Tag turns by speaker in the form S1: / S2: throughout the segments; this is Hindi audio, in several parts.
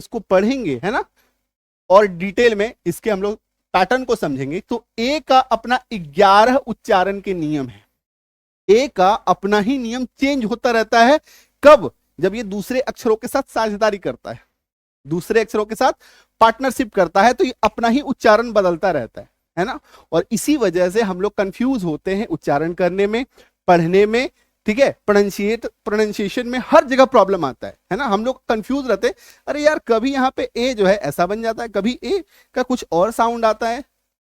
S1: इसको पढ़ेंगे है ना, और डिटेल में इसके हम लोग पैटर्न को समझेंगे, तो ए का अपना 11 उच्चारण के नियम है। ए का अपना ही नियम चेंज होता रहता है। कब? जब ये दूसरे अक्षरों के साथ साझेदारी करता है, दूसरे अक्षरों के साथ पार्टनरशिप करता है, तो ये अपना ही उच्चारण बदलता रहता है ना। और इसी वजह से हम लोग कंफ्यूज होते हैं उच्चारण करने में, पढ़ने में, ठीक है। प्रोनाउंसिएशन में हर जगह प्रॉब्लम आता है ना। हम लोग कंफ्यूज रहते हैं, अरे यार कभी यहाँ पे ए जो है ऐसा बन जाता है, कभी ए का कुछ और साउंड आता है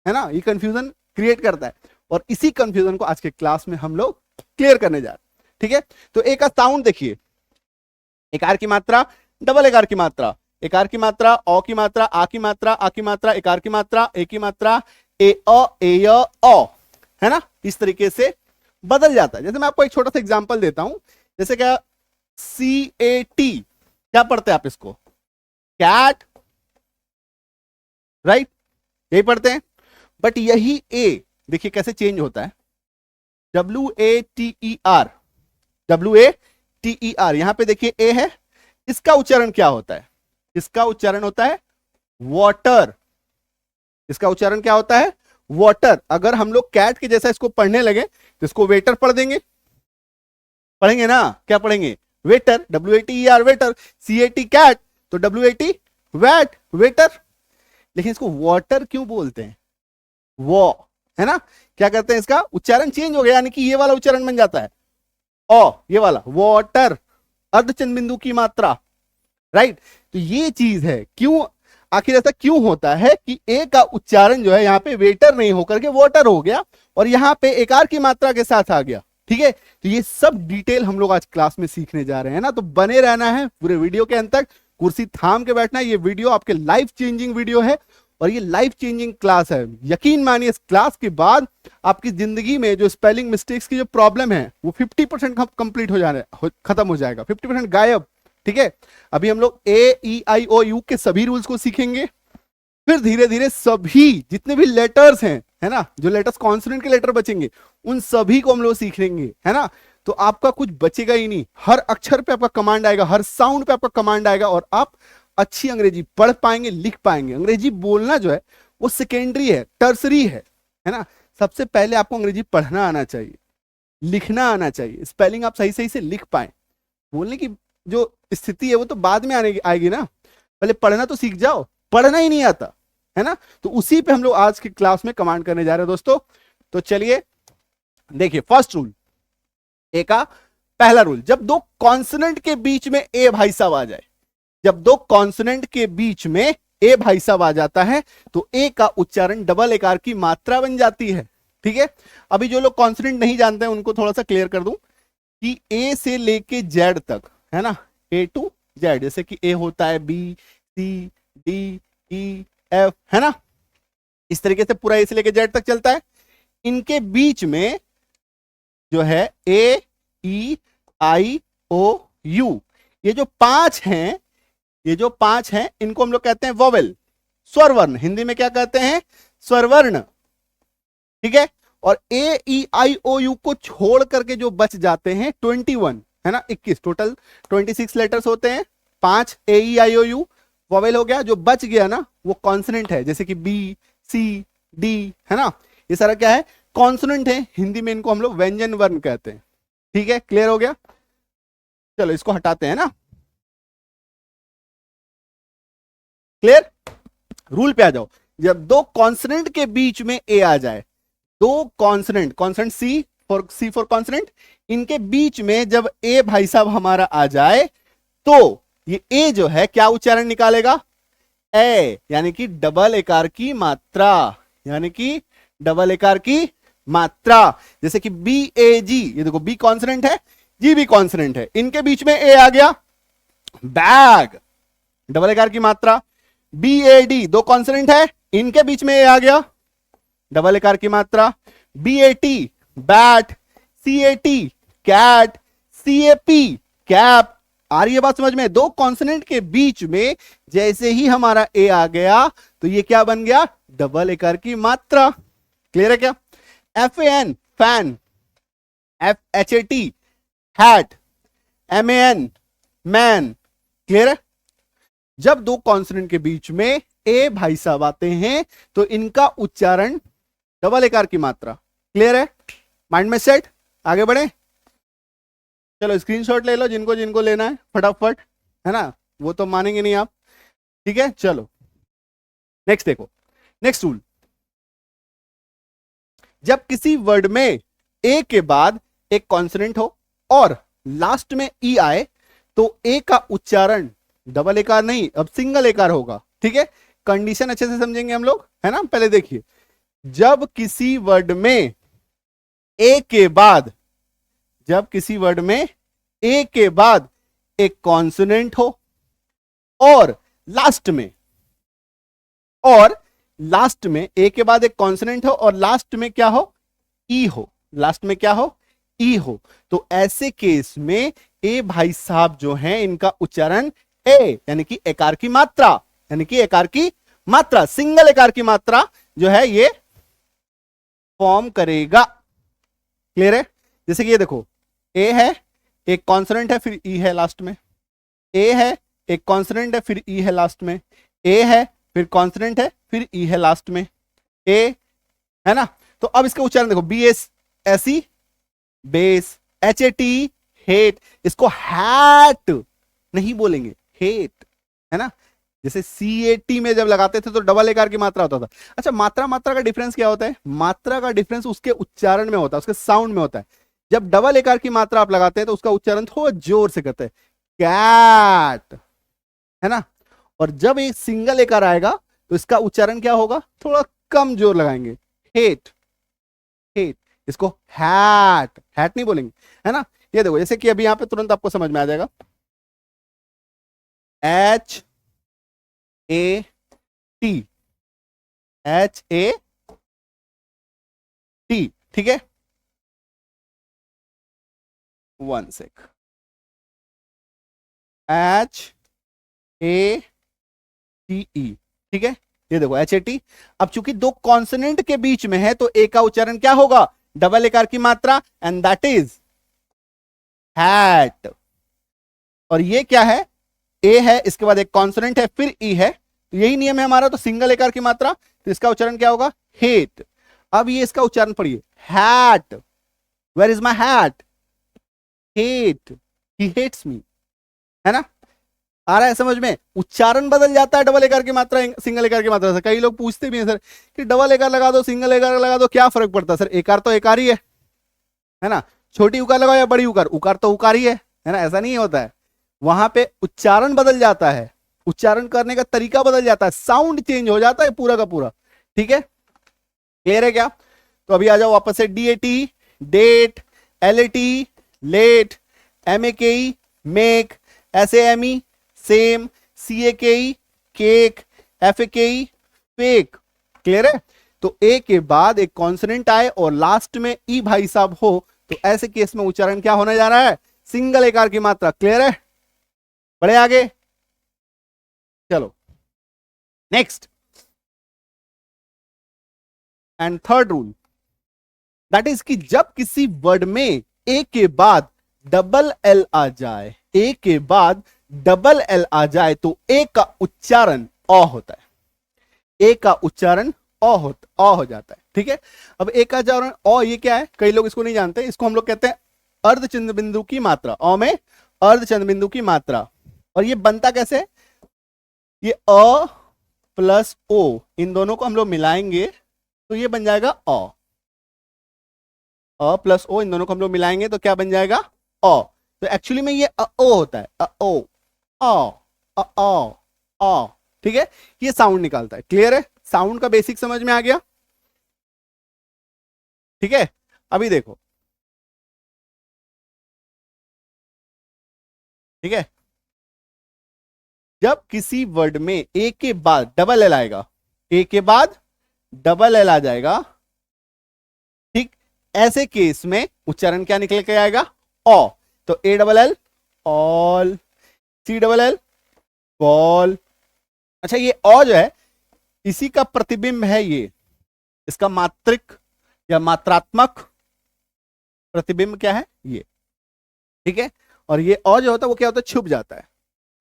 S1: ना। ये कंफ्यूजन क्रिएट करता है, और इसी कंफ्यूजन को आज के क्लास में हम लोग क्लियर करने जा रहे हैं, ठीक है। तो ए का साउंड देखिए, एकार की मात्रा, डबल एकार की मात्रा, एकार की मात्रा, औ की मात्रा, आ की मात्रा, आ की मात्रा, एकार की मात्रा, ए की मात्रा, ए अ है ना। इस तरीके से बदल जाता है। जैसे मैं आपको एक छोटा सा एग्जांपल देता हूं, जैसे क्या CAT, क्या पढ़ते हैं आप इसको? कैट, राइट, यही पढ़ते हैं। बट यही ए देखिए कैसे चेंज होता है, WATER, WATER, यहां पे देखिए ए है, इसका उच्चारण क्या होता है? इसका उच्चारण होता है वाटर। इसका उच्चारण क्या होता है? वाटर। अगर हम लोग कैट के जैसा इसको पढ़ने लगे तो इसको वेटर पढ़ देंगे, पढ़ेंगे ना, क्या पढ़ेंगे? Waiter, WATER waiter. CAT cat, तो WAT वैट, वेटर। लेकिन इसको वाटर क्यों बोलते हैं? वो, है ना। क्या करते हैं, इसका उच्चारण चेंज हो गया, यानी कि ये वाला उच्चारण बन जाता है ये वाला वाटर, अर्धचंद बिंदु की मात्रा, राइट। तो ये चीज है, क्यों, आखिर ऐसा क्यों होता है कि ए का उच्चारण जो है यहाँ पे वेटर नहीं होकर के वाटर हो गया, और यहाँ पे एकार की मात्रा के साथ आ गया, ठीक है। तो ये सब डिटेल हम लोग आज क्लास में सीखने जा रहे हैं ना, तो बने रहना है पूरे वीडियो के अंत तक, कुर्सी थाम के बैठना है। ये वीडियो आपके लाइफ चेंजिंग वीडियो है, और ये लाइफ चेंजिंग क्लास है। यकीन मानिए इस क्लास के बाद आपकी जिंदगी में जो स्पेलिंग मिस्टेक्स की जो प्रॉब्लम है वो 50% कंप्लीट हो जाने, खत्म हो जाएगा, 50% गायब, ठीक है। अभी हम लोग AEIOU के सभी रूल्स को सीखेंगे, फिर धीरे धीरे सभी जितने भी लेटर्स हैं, है ना, जो लेटर्स कॉन्सोनेंट के लेटर बचेंगे उन सभी को हम लोग सीख लेंगे, है ना। तो आपका कुछ बचेगा ही नहीं, हर अक्षर पे आपका कमांड आएगा, हर साउंड पे आपका कमांड आएगा, और आप अच्छी अंग्रेजी पढ़ पाएंगे, लिख पाएंगे। अंग्रेजी बोलना जो है वो सेकेंडरी है, टर्सरी है ना। सबसे पहले आपको अंग्रेजी पढ़ना आना चाहिए, लिखना आना चाहिए, स्पेलिंग आप सही सही से लिख पाए। बोलने की जो स्थिति है वो तो बाद में आएगी ना, पहले पढ़ना तो सीख जाओ। पढ़ना ही नहीं आता, है ना। तो उसी पे हम लोग आज की क्लास में कमांड करने जा रहे हैं दोस्तों। तो चलिए देखिए, फर्स्ट रूल, ए का पहला रूल, जब दो कॉन्सोनेंट के बीच में ए भाई साहब आ जाए, जब दो कॉन्सोनेंट के बीच में ए भाई साहब आ जाता है तो ए का उच्चारण डबल एकार की मात्रा बन जाती है, ठीक है। अभी जो लोग कॉन्सोनेंट नहीं जानते हैं उनको थोड़ा सा क्लियर कर दूं कि ए से लेके जेड तक, है ना, A to Z, जैसे कि ए होता है B C D E F, है ना, इस तरीके से पूरा ए से लेके जेड तक चलता है। इनके बीच में जो है AEIOU, ये जो पांच हैं, ये जो पांच हैं इनको हम लोग कहते हैं वोवेल, स्वरवर्ण। हिंदी में क्या कहते हैं? स्वरवर्ण, ठीक है। और AEIOU को छोड़ करके जो बच जाते हैं 21, है ना, 21, टोटल 26 लेटर्स होते हैं। 5 AEIOU वोवेल हो गया, जो बच गया ना वो कॉन्सोनेंट है, जैसे कि B C D, है ना, ये सारा क्या है? कॉन्सोनेंट है। हिंदी में इनको हम लोग व्यंजन वर्ण कहते हैं, ठीक है। क्लियर हो गया? चलो इसको हटाते हैं ना, क्लियर। रूल पे आ जाओ, जब दो कॉन्सोनेंट के बीच में ए आ जाए, दो consonant, consonant C for consonant, इनके बीच में जब ए भाई साहब हमारा आ जाए तो ये ए जो है क्या उच्चारण निकालेगा? ए, यानी कि डबल एकार की मात्रा, यानी कि डबल एकार की मात्रा। जैसे कि BAG, ये देखो बी कॉन्सोनेंट है, जी भी कॉन्सोनेंट है, इनके बीच में ए आ गया, बैग, डबल एकार की मात्रा। BAD दो कॉन्सोनेंट है, इनके बीच में ए आ गया, डबल एकार की मात्रा। BAT bat, CAT cat, CAP cap. आ रही है बात समझ में? दो कॉन्सोनेंट के बीच में जैसे ही हमारा ए आ गया तो ये क्या बन गया? डबल एकार की मात्रा। क्लियर है क्या? FAN fan, HAT hat, MAN man. Clear है? जब दो कॉन्सोनेंट के बीच में ए भाई साहब आते हैं तो इनका उच्चारण डबल एकार की मात्रा। क्लियर है? माइंड में सेट। आगे बढ़े, चलो स्क्रीनशॉट ले लो जिनको जिनको लेना है फटाफट, है ना, वो तो मानेंगे नहीं आप। ठीक है, चलो नेक्स्ट देखो। नेक्स्ट रूल, जब किसी वर्ड में ए के बाद एक कॉन्सोनेंट हो और लास्ट में ई आए तो ए का उच्चारण डबल एकार नहीं, अब सिंगल एकार होगा। ठीक है, कंडीशन अच्छे से समझेंगे हम लोग, है ना। पहले देखिए, जब किसी वर्ड में ए के बाद, जब किसी वर्ड में ए के बाद एक कॉन्सोनेंट हो और लास्ट में, और लास्ट में ए के बाद एक कॉन्सोनेंट हो और लास्ट में क्या हो, ई हो, लास्ट में क्या हो, ई हो, तो ऐसे केस में ए भाई साहब जो हैं इनका उच्चारण ए यानी कि एकार की मात्रा, यानी कि एकार की मात्रा, सिंगल एकार की मात्रा जो है ये फॉर्म करेगा। क्लियर है? जैसे कि ये देखो, ए है, एक कॉन्सोनेंट है, फिर ई है लास्ट में, ए है, एक कॉन्सोनेंट है, फिर ई है लास्ट में, ए है, फिर कॉन्सोनेंट है, फिर ई है लास्ट में, ए, है ना। तो अब इसका उच्चारण देखो, बी एस एसी base, H A T hate, इसको हैट नहीं बोलेंगे, हेट, है ना। जैसे सी ए टी में जब लगाते थे तो डबल एकार की मात्रा होता था। अच्छा, मात्रा मात्रा का डिफरेंस क्या होता है? मात्रा का डिफरेंस उसके उच्चारण में होता है, उसके साउंड में होता है। जब डबल एकार की मात्रा आप लगाते हैं तो उसका उच्चारण थोड़ा जोर से करते हैं, कैट, है ना। और जब एक सिंगल एकार आएगा तो इसका उच्चारण क्या होगा, थोड़ा कम जोर लगाएंगे, हेट, हेट, इसको हैट, हैट नहीं बोलेंगे, है ना। ये देखो, जैसे कि अभी यहां पे तुरंत आपको समझ में आ जाएगा, H A T, H A T, ठीक है, one sec, H A T E, ठीक है, ये देखो एच ए टी। अब चूंकि दो कॉन्सोनेंट के बीच में है तो ए का उच्चारण क्या होगा, डबल एकार की मात्रा, एंड दैट इज हैट। और ये क्या है, ए है, इसके बाद एक कॉन्सोनेंट है, फिर ई है, तो यही नियम है हमारा, तो सिंगल एकार की मात्रा, तो इसका उच्चारण क्या होगा, हेट। अब ये इसका उच्चारण पढ़िए, hat, where is my hat, hate, he hates me, है ना। आ रहा है समझ में? उच्चारण बदल जाता है डबल एकार की मात्रा सिंगल एकार की मात्रा से। कई लोग पूछते भी हैं सर कि डबल एकार लगा दो सिंगल एकार लगा दो क्या फर्क पड़ता है? सर एकार तो एकार ही है ना। छोटी उकार लगाओ या बड़ी उकार, उकार तो उकार ही है ना, ऐसा नहीं होता है। वहां पे उच्चारण बदल जाता है, उच्चारण करने का तरीका बदल जाता है, साउंड चेंज हो जाता है पूरा का पूरा। ठीक है, क्लियर है क्या? तो अभी आ जाओ वापस से, D A T date, L A T late, M A K E make, S A M E same, C A K E cake, F A K E fake. Clear है? तो ए के बाद एक कॉन्सोनेंट आए और लास्ट में ई भाई साहब हो तो ऐसे केस में उच्चारण क्या होने जा रहा है, सिंगल एकार की मात्रा। क्लियर है? बढ़े आगे, चलो next and third rule, that is कि जब किसी वर्ड में ए के बाद डबल एल आ जाए, ए के बाद डबल एल आ जाए तो ए का उच्चारण अ होता है, ए का उच्चारण अ हो जाता है। ठीक है, अब ए का उच्चारण अ, ये क्या है, कई लोग इसको नहीं जानते, इसको हम लोग कहते हैं अर्धचंद्र बिंदु की मात्रा, अ में अर्धचंद्र बिंदु की मात्रा। और ये बनता कैसे है, ये अ प्लस ओ, इन दोनों को हम लोग मिलाएंगे तो ये बन जाएगा अ प्लस ओ, इन दोनों को हम लोग मिलाएंगे तो क्या बन जाएगा, अ। तो एक्चुअली में ये ओ होता है, ओ, अ। ठीक है, ये साउंड निकालता है। क्लियर है? साउंड का बेसिक समझ में आ गया? ठीक है, अभी देखो, ठीक है, जब किसी वर्ड में ए के बाद डबल एल आएगा, ए के बाद डबल एल आ जाएगा, ठीक, ऐसे केस में उच्चारण क्या निकल के आएगा, ओ। तो A double L all, C double L ball. अच्छा, ये ओ जो है इसी का प्रतिबिंब है, ये इसका मात्रिक या मात्रात्मक प्रतिबिंब क्या है, ये। ठीक है, और ये ओ जो होता है वो क्या होता है, छुप जाता है,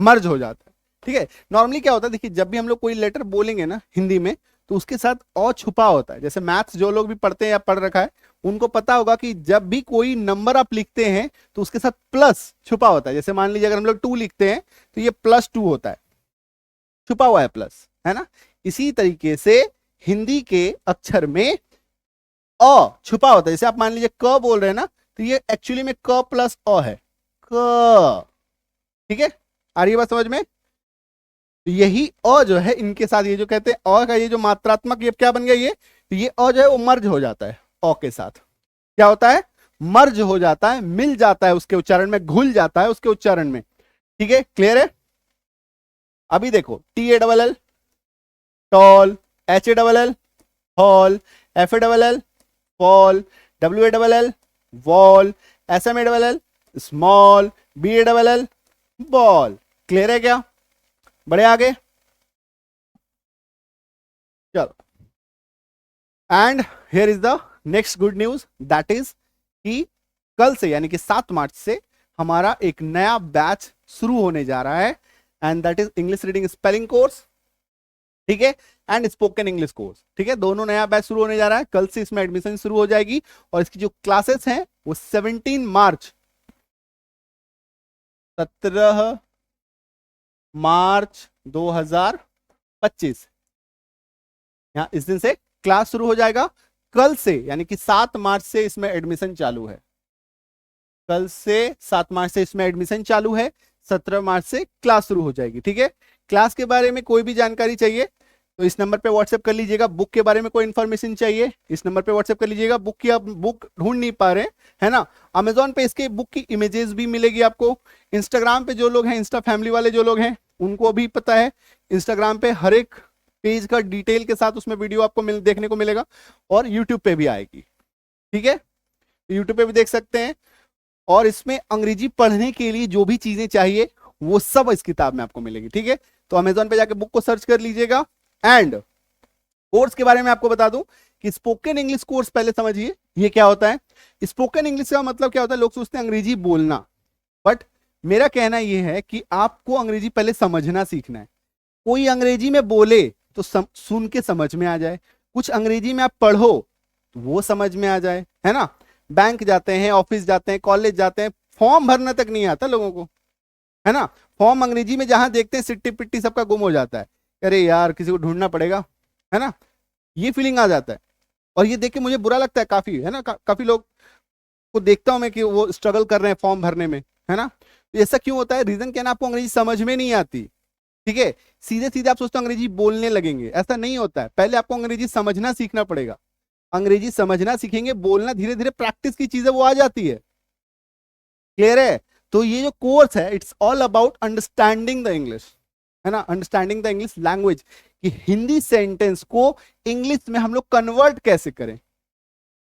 S1: मर्ज हो जाता है। ठीक है। नॉर्मली क्या होता है, देखिए जब भी हम लोग कोई लेटर बोलेंगे ना हिंदी में, तो उसके साथ अ छुपा होता है। जैसे मैथ्स जो लोग भी पढ़ते हैं या पढ़ रखा है उनको पता होगा कि जब भी कोई नंबर आप लिखते हैं तो उसके साथ प्लस छुपा होता है। जैसे मान लीजिए अगर हम लोग 2 लिखते हैं तो ये +2 होता है, छुपा हुआ है प्लस, है ना। इसी तरीके से हिंदी के अक्षर में अ छुपा होता है। जैसे आप मान लीजिए क बोल रहे हैं ना, तो ये एक्चुअली में क प्लस अ है, क। ठीक है, आ रही है बात समझ में। तो यही अ जो है इनके साथ, ये जो कहते हैं अ का ये जो मात्रात्मक, ये क्या बन गया, ये अ जो है वो मर्ज हो जाता है अ के साथ। क्या होता है, मर्ज हो जाता है, मिल जाता है उसके उच्चारण में, घुल जाता है उसके उच्चारण में। ठीक है, क्लियर है। अभी देखो TALL tall, HALL hall, FALL fall, WALL wall, SMALL small, BALL ball. Clear है क्या, बढ़े आगे, चलो। And here is the next good news, that is कि कल से यानी कि 7 मार्च से हमारा एक नया बैच शुरू होने जा रहा है, and that is English reading spelling course. ठीक है, एंड स्पोकन इंग्लिश कोर्स। ठीक है, दोनों नया बैच शुरू होने जा रहा है, कल से इसमें एडमिशन शुरू हो जाएगी। और इसकी जो क्लासेस हैं वो 17 मार्च 17 मार्च 2025, यहाँ इस दिन से क्लास शुरू हो जाएगा। कल से यानी कि 7 मार्च से इसमें एडमिशन चालू है, कल से 7 मार्च से इसमें एडमिशन चालू है, 17 मार्च से क्लास शुरू हो जाएगी। ठीक है, क्लास के बारे में कोई भी जानकारी चाहिए तो इस नंबर पे व्हाट्सएप कर लीजिएगा। बुक के बारे में कोई इन्फॉर्मेशन चाहिए इस नंबर पे व्हाट्सएप कर लीजिएगा। बुक की आप बुक ढूंढ नहीं पा रहे हैं, है ना, अमेजोन पे इसके बुक की इमेजेस भी मिलेगी आपको। इंस्टाग्राम पे जो लोग हैं, इंस्टा फैमिली वाले जो लोग हैं, उनको भी पता है इंस्टाग्राम पे हर एक पेज का डिटेल के साथ उसमें वीडियो आपको देखने को मिलेगा, और यूट्यूब पे भी आएगी। ठीक है, यूट्यूब पे भी देख सकते हैं। और इसमें अंग्रेजी पढ़ने के लिए जो भी चीजें चाहिए वो सब इस किताब में आपको मिलेगी। ठीक है, तो अमेजोन पे जाके बुक को सर्च कर लीजिएगा। एंड कोर्स के बारे में आपको बता दूं कि स्पोकन इंग्लिश कोर्स पहले समझिए ये क्या होता है। स्पोकन इंग्लिश का मतलब क्या होता है, लोग सोचते हैं अंग्रेजी बोलना, बट मेरा कहना यह है कि आपको अंग्रेजी पहले समझना सीखना है। कोई अंग्रेजी में बोले तो सुन के समझ में आ जाए, कुछ अंग्रेजी में आप पढ़ो तो वो समझ में आ जाए, है ना। बैंक जाते हैं, ऑफिस जाते हैं, कॉलेज जाते हैं, फॉर्म भरना तक नहीं आता लोगों को, है ना। फॉर्म अंग्रेजी में जहां देखते हैं सिट्टी पिट्टी सबका गुम हो जाता है, अरे यार किसी को ढूंढना पड़ेगा, है ना, ये फीलिंग आ जाता है। और ये देख के मुझे बुरा लगता है काफी, है ना, काफी लोग को देखता हूं मैं कि वो स्ट्रगल कर रहे हैं फॉर्म भरने में, है ना। तो ऐसा क्यों होता है, रीजन क्या है ना, आपको अंग्रेजी समझ में नहीं आती। ठीक है, सीधे सीधे आप सोचते हो अंग्रेजी बोलने लगेंगे, ऐसा नहीं होता है। पहले आपको अंग्रेजी समझना सीखना पड़ेगा, अंग्रेजी समझना सीखेंगे, बोलना धीरे धीरे प्रैक्टिस की चीजें वो आ जाती है। क्लियर है। तो ये जो कोर्स है it's all about understanding the English, है ना, अंडरस्टैंडिंग द इंग्लिश लैंग्वेज, कि हिंदी सेंटेंस को इंग्लिश में हम लोग कन्वर्ट कैसे करें,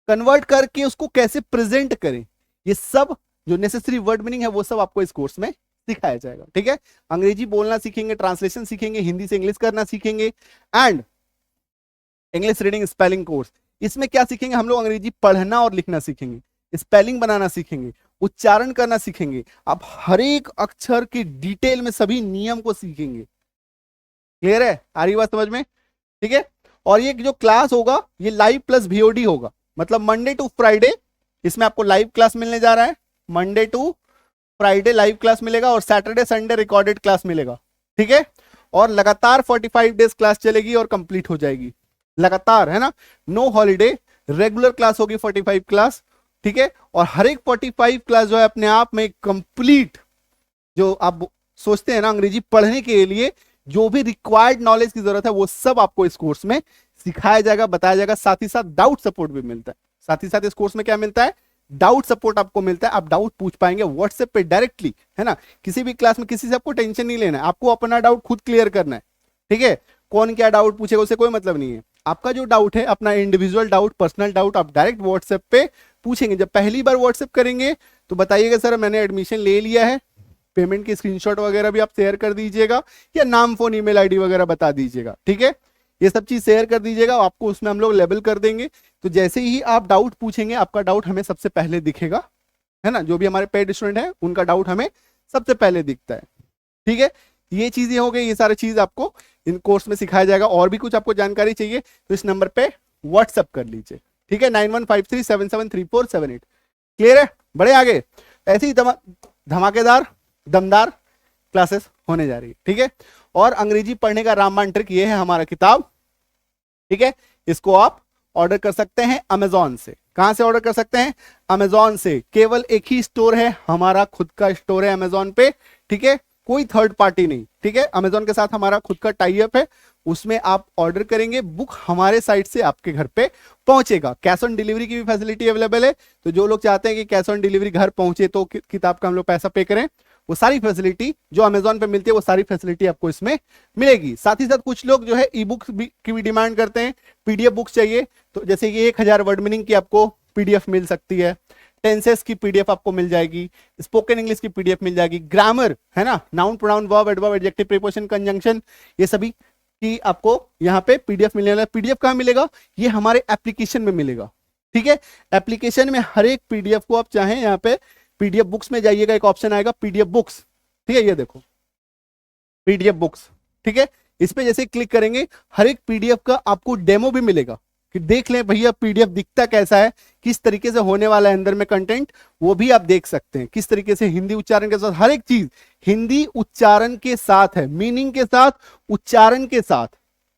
S1: कन्वर्ट करके उसको कैसे प्रेजेंट करें, ये सब जो नेसेसरी वर्ड मीनिंग है वो सब आपको इस कोर्स में सिखाया जाएगा। ठीक है, अंग्रेजी बोलना सीखेंगे, ट्रांसलेशन सीखेंगे, हिंदी से इंग्लिश करना सीखेंगे, and English reading spelling course. इसमें क्या सीखेंगे हम लोग, अंग्रेजी पढ़ना और लिखना सीखेंगे, स्पेलिंग बनाना सीखेंगे, उच्चारण करना सीखेंगे, आप हर एक अक्षर के डिटेल में सभी नियम को सीखेंगे। क्लियर है, आ रही बात समझ में। ठीक है, और ये जो क्लास होगा ये लाइव प्लस VOD होगा, मतलब मंडे टू फ्राइडे इसमें आपको लाइव क्लास मिलने जा रहा है। Monday to Friday live class मिलेगा और सैटरडे संडे रिकॉर्डेड क्लास मिलेगा। ठीक है, और लगातार 45 डेज क्लास चलेगी और कंप्लीट हो जाएगी लगातार, है ना, नो हॉलीडे, रेगुलर क्लास होगी 45 क्लास। ठीक है, और हर एक 45 क्लास जो है अपने आप में कंप्लीट, जो आप सोचते हैं ना अंग्रेजी पढ़ने के लिए जो भी रिक्वायर्ड नॉलेज की जरूरत है वो सब आपको इस कोर्स में सिखाया जाएगा, बताया जाएगा। साथ ही साथ डाउट सपोर्ट भी मिलता है, साथ ही साथ इस कोर्स में क्या मिलता है, डाउट सपोर्ट आपको मिलता है। आप डाउट पूछ पाएंगे व्हाट्सएप पे डायरेक्टली, है ना, किसी भी क्लास में किसी से आपको टेंशन नहीं लेना है, आपको अपना डाउट खुद क्लियर करना है। ठीक है, कौन क्या डाउट पूछेगा उससे कोई मतलब नहीं है, आपका जो डाउट है अपना इंडिविजुअल डाउट, पर्सनल डाउट आप डायरेक्ट व्हाट्सएप पे पूछेंगे। जब पहली बार व्हाट्सएप करेंगे तो बताइएगा सर मैंने एडमिशन ले लिया है, पेमेंट की स्क्रीनशॉट वगैरह भी आप शेयर कर दीजिएगा, या नाम फोन ईमेल आईडी वगैरह बता दीजिएगा। ठीक है, ये सब चीज शेयर कर दीजिएगा, आपको उसमें हम लोग लेबल कर देंगे। तो जैसे ही आप डाउट पूछेंगे आपका डाउट हमें सबसे पहले दिखेगा, है ना, जो भी हमारे पेड स्टूडेंट है उनका डाउट हमें सबसे पहले दिखता है। ठीक है, ये चीजें हो गई, ये सारी चीज आपको इन कोर्स में सिखाया जाएगा। और भी कुछ आपको जानकारी चाहिए तो इस नंबर पे व्हाट्सअप कर लीजिए, ठीक है, 9153773478। क्लियर है? बड़े आगे ऐसे ही धमाकेदार दमदार क्लासेस होने जा रही है, ठीक है। और अंग्रेजी पढ़ने का रामबाण ट्रिक ये है हमारा किताब, ठीक है। इसको आप ऑर्डर कर सकते हैं अमेजॉन से। कहां से ऑर्डर कर सकते हैं? अमेजॉन से। केवल एक ही स्टोर है, हमारा खुद का स्टोर है अमेजॉन पे, ठीक है, कोई थर्ड पार्टी नहीं, ठीक है। अमेजॉन के साथ हमारा खुद का टाई अप है, उसमें आप ऑर्डर करेंगे, बुक हमारे साइट से आपके घर पे पहुंचेगा। कैश ऑन डिलीवरी की भी फैसिलिटी अवेलेबल है, तो जो लोग चाहते हैं कि कैश ऑन डिलीवरी घर पहुंचे तो किताब का हम लोग पैसा पे करें, वो सारी फैसिलिटी जो अमेजॉन पे मिलती है वो सारी फैसिलिटी आपको इसमें मिलेगी। साथ ही साथ कुछ लोग जो है ई बुक्स की भी डिमांड करते हैं, पीडीएफ बुक्स चाहिए, तो जैसे कि 1000 वर्ड मीनिंग की आपको पीडीएफ मिल सकती है, टेंसेस की पीडीएफ आपको मिल जाएगी, स्पोकन इंग्लिश की पीडीएफ मिल जाएगी, ग्रामर है ना, noun pronoun verb adverb adjective preposition conjunction, ये सभी की आपको यहाँ पे पीडीएफ मिलने वाला है। पीडीएफ कहाँ मिलेगा? ये हमारे एप्लीकेशन में मिलेगा, ठीक है। एप्लीकेशन में हर एक पीडीएफ को आप चाहें, यहाँ पे पीडीएफ बुक्स में जाइएगा, एक ऑप्शन आएगा पीडीएफ बुक्स, ठीक है, ये देखो पीडीएफ बुक्स, ठीक है। इस पे जैसे क्लिक करेंगे हर एक पीडीएफ का आपको डेमो भी मिलेगा कि देख लें भैया पीडीएफ दिखता कैसा है, किस तरीके से होने वाला है अंदर में कंटेंट, वो भी आप देख सकते हैं। किस तरीके से हिंदी उच्चारण के साथ, हर एक चीज हिंदी उच्चारण के साथ है, मीनिंग के साथ, उच्चारण के साथ,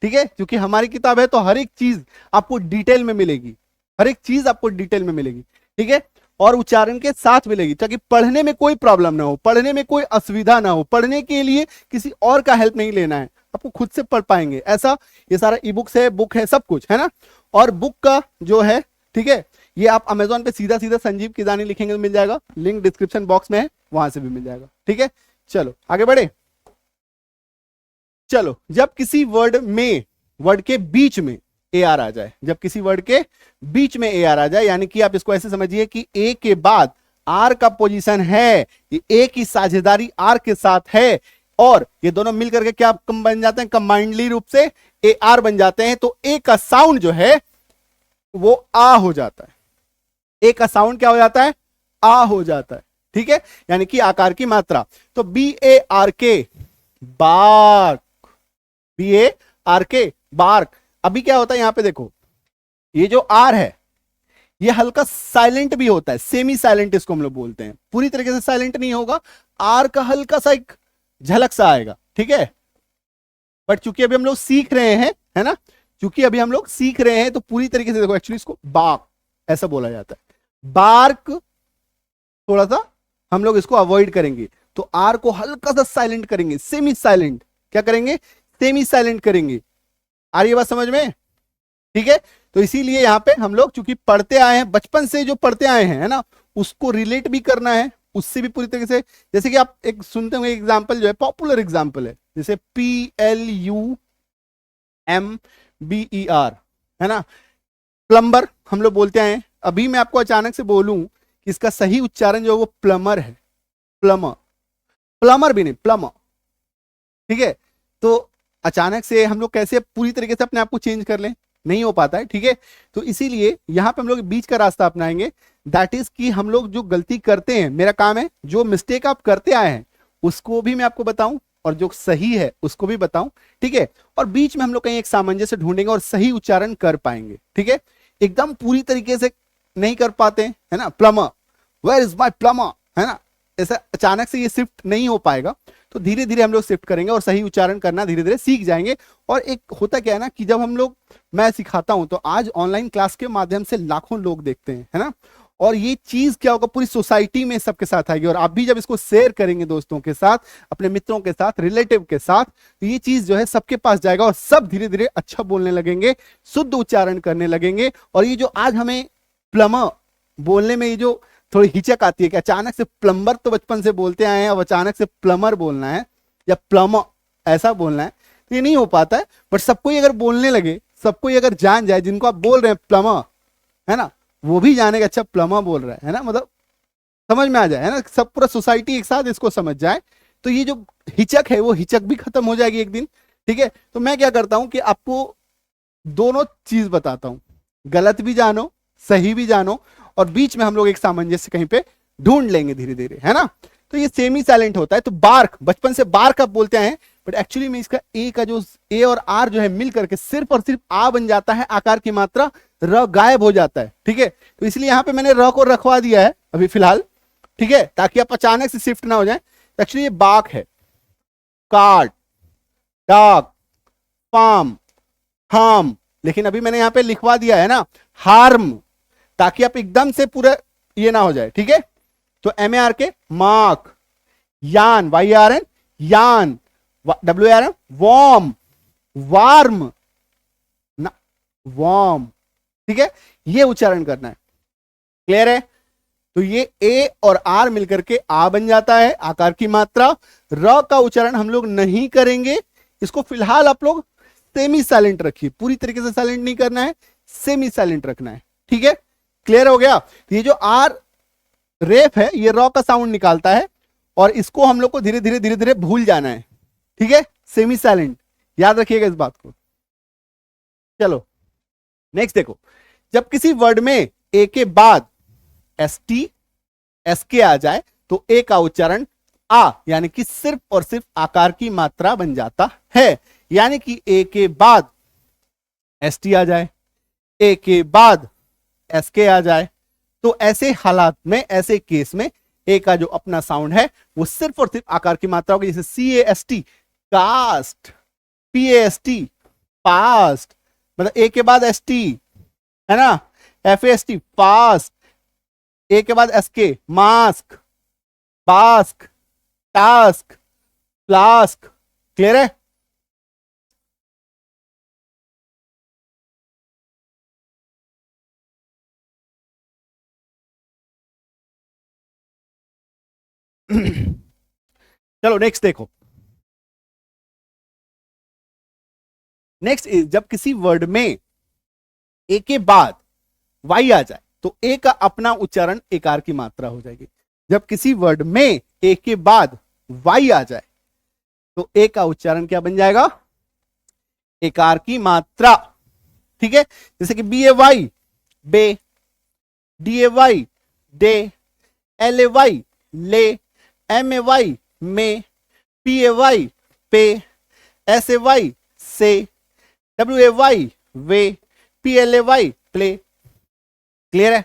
S1: ठीक है। क्योंकि हमारी किताब है तो हर एक चीज आपको डिटेल में मिलेगी, हर एक चीज आपको डिटेल में मिलेगी, ठीक है, और उच्चारण के साथ मिलेगी, ताकि पढ़ने में कोई प्रॉब्लम ना हो, पढ़ने में कोई असुविधा ना हो। पढ़ने के लिए किसी और का हेल्प नहीं लेना है, आपको खुद से पढ़ पाएंगे। ऐसा ये सारा ई बुक्स है, बुक है, सब कुछ है ना। और बुक का जो है, ठीक है, ये आप अमेजॉन पे सीधा सीधा संजीव किदानी लिखेंगे तो मिल जाएगा, लिंक डिस्क्रिप्शन बॉक्स में है, वहां से भी मिल जाएगा, ठीक है। चलो आगे बढ़े। चलो, जब किसी वर्ड में, वर्ड के बीच में ए आर आ जाए, जब किसी वर्ड के बीच में ए आर आ जाए, यानी कि आप इसको ऐसे समझिए कि ए के बाद आर का पोजीशन है, ये ए की साझेदारी आर के साथ है, और ये दोनों मिलकर के क्या बन जाते हैं? कंबाइंडली रूप से ए आर बन जाते हैं। तो ए का साउंड जो है वो आ हो जाता है। ए का साउंड क्या हो जाता है? आ हो जाता है, ठीक है, यानी कि आकार की मात्रा। तो बी ए आर के, बार्क, बी ए आर के, बार्क। अभी क्या होता है यहां पे देखो, ये जो आर है ये हल्का साइलेंट भी होता है, सेमी साइलेंट इसको हम लोग बोलते हैं, पूरी तरीके से साइलेंट नहीं होगा, आर का हल्का सा एक झलक सा आएगा, ठीक है। बट चूंकि अभी हम लोग सीख रहे हैं, है ना, चूंकि अभी हम लोग सीख रहे हैं तो पूरी तरीके से देखो, एक्चुअली इसको बार्क ऐसा बोला जाता है। बार्क थोड़ा सा हम लोग इसको अवॉइड करेंगे, तो आर को हल्का सा साइलेंट करेंगे, सेमी साइलेंट, क्या करेंगे? सेमी साइलेंट करेंगे। आ रही है बात समझ में? ठीक है, तो इसीलिए यहां पे हम लोग चूंकि पढ़ते आए हैं, बचपन से जो पढ़ते आए हैं, है ना, उसको रिलेट भी करना है, उससे भी पूरी तरीके से। जैसे कि आप एक सुनते होंगे एग्जाम्पल, जो है पॉपुलर एग्जाम्पल है, जैसे PLUMBER, है ना, प्लम्बर हम लोग बोलते आए हैं। अभी मैं आपको अचानक से बोलूं कि इसका सही उच्चारण जो है वो प्लमर है, प्लमर, प्लमर भी नहीं, प्लमर, ठीक है। तो अचानक से हम लोग कैसे पूरी तरीके से अपने आप को चेंज कर लें? नहीं हो पाता है, ठीक है। तो इसीलिए यहां पे हम लोग बीच का रास्ता अपनाएंगे, दैट इज कि हम लोग जो गलती करते हैं, मेरा काम है जो मिस्टेक आप करते आए हैं उसको भी मैं आपको बताऊं और जो सही है उसको भी बताऊं, ठीक है। और बीच में हम लोग कहीं एक सामंजस्य ढूंढेंगे और सही उच्चारण कर पाएंगे, ठीक है। एकदम पूरी तरीके से नहीं कर पाते, है ना, plumber, where is my plumber, है ना, ऐसा अचानक से ये शिफ्ट नहीं हो पाएगा। तो धीरे धीरे हम लोग शिफ्ट करेंगे और सही उच्चारण करना धीरे धीरे सीख जाएंगे। और एक होता क्या है ना कि जब हम लोग, मैं सिखाता हूं तो आज ऑनलाइन क्लास के माध्यम से लाखों लोग देखते हैं, है ना, और ये चीज क्या होगा, पूरी सोसाइटी में सबके साथ आएगी। और आप भी जब इसको शेयर करेंगे दोस्तों के साथ, अपने मित्रों के साथ, रिलेटिव के साथ, तो ये चीज जो है सबके पास जाएगा और सब धीरे धीरे अच्छा बोलने लगेंगे, शुद्ध उच्चारण करने लगेंगे। और ये जो आज हमें प्लमर बोलने में ये जो थोड़ी हिचक आती है कि अचानक से प्लम्बर तो बचपन से बोलते आए हैं, अब अचानक से प्लमर बोलना है या प्लमर ऐसा बोलना है, तो ये नहीं हो पाता है। बट सबको अगर बोलने लगे, सबको अगर जान जाए, जिनको आप बोल रहे हैं प्लमर, है ना, वो भी जाने का अच्छा प्लमर बोल रहा है ना, मतलब समझ में आ जाए, है ना, सब पूरा सोसाइटी एक साथ इसको समझ जाए, तो ये जो हिचक है वो हिचक भी खत्म हो जाएगी एक दिन, ठीक है। तो मैं क्या करता हूं कि आपको दोनों चीज बताता हूं, गलत भी जानो, सही भी जानो, और बीच में हम लोग एक सामंजस्य कहीं पे ढूंढ लेंगे धीरे धीरे, है ना। तो ये सेमी साइलेंट होता है। तो बार्क, बचपन से बार्क आप बोलते हैं, बट एक्चुअली में इसका ए का जो ए और आर जो है मिल करके सिर्फ और सिर्फ आ बन जाता है, आकार की मात्रा र गायब हो जाता है। ठीक है, तो इसलिए यहां पे मैंने र को रखवा दिया है अभी फिलहाल, ठीक है, ताकि आप अचानक से शिफ्ट ना हो जाए। एक्चुअली ये बाक है, कार्ड, डॉग, फार्म, हार्म, लेकिन अभी मैंने यहां पे लिखवा दिया है ना हार्म, ताकि आप एकदम से पूरा ये ना हो जाए। ठीक है, तो M A R K mark, yarn Y R N yarn, W R M warm, warm ना वॉर्म। ठीक है, ये उच्चारण करना है। क्लियर है? तो ये ए और आर मिलकर के आ बन जाता है, आकार की मात्रा। र का उच्चारण हम लोग नहीं करेंगे, इसको फिलहाल आप लोग सेमी साइलेंट रखिए, पूरी तरीके से साइलेंट नहीं करना है, सेमी साइलेंट रखना है। ठीक है, क्लियर हो गया? ये जो आर रेफ है ये र का साउंड निकालता है, और इसको हम लोग को धीरे धीरे धीरे धीरे भूल जाना है। ठीक है, सेमी साइलेंट, याद रखिएगा इस बात को। चलो नेक्स्ट देखो, जब किसी वर्ड में ए के बाद एस टी एस के आ जाए तो ए का उच्चारण आ यानी कि सिर्फ और सिर्फ आकार की मात्रा बन जाता है। यानी कि ए के बाद एस टी आ जाए, ए के बाद एस के आ जाए, तो ऐसे हालात में, ऐसे केस में ए का जो अपना साउंड है वो सिर्फ और सिर्फ आकार की मात्रा होगी। जैसे C A S T cast, P A S T past, मतलब ए के बाद एस टी है ना, F A S T fast, A के बाद S K mask, bask, task, flask. Clear है? चलो नेक्स्ट देखो, नेक्स्ट इज जब किसी वर्ड में ए के बाद वाई आ जाए तो ए का अपना उच्चारण एकार की मात्रा हो जाएगी। जब किसी वर्ड में ए के बाद वाई आ जाए तो ए का उच्चारण क्या बन जाएगा? एकार की मात्रा। ठीक है, जैसे कि B A Y bay, D A Y day, L A Y lay, M A Y may, P A Y pay, S A Y say, W A Y way, P L A Y play. Clear है?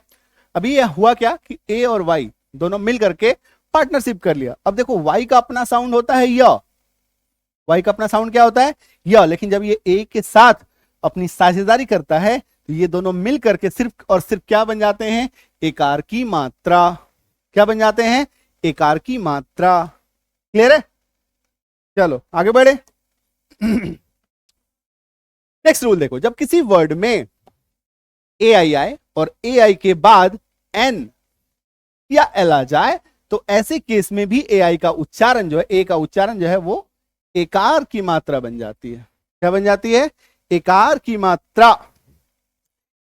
S1: अभी यह हुआ क्या कि ए और वाई दोनों मिल करके पार्टनरशिप कर लिया। अब देखो वाई का अपना साउंड होता है य, वाई का अपना साउंड क्या होता है? य, लेकिन जब ये ए के साथ अपनी साझेदारी करता है तो ये दोनों मिल करके सिर्फ और सिर्फ क्या बन जाते हैं? एकार की मात्रा। क्या बन जाते हैं? एकार की मात्रा। क्लियर है? चलो आगे बढ़े। नेक्स्ट रूल देखो, जब किसी वर्ड में ए आई आए और ए आई के बाद एन या एल आ जाए तो ऐसे केस में भी ए आई का उच्चारण जो है, ए का उच्चारण जो है वो एकार की मात्रा बन जाती है। क्या बन जाती है? एकार की मात्रा।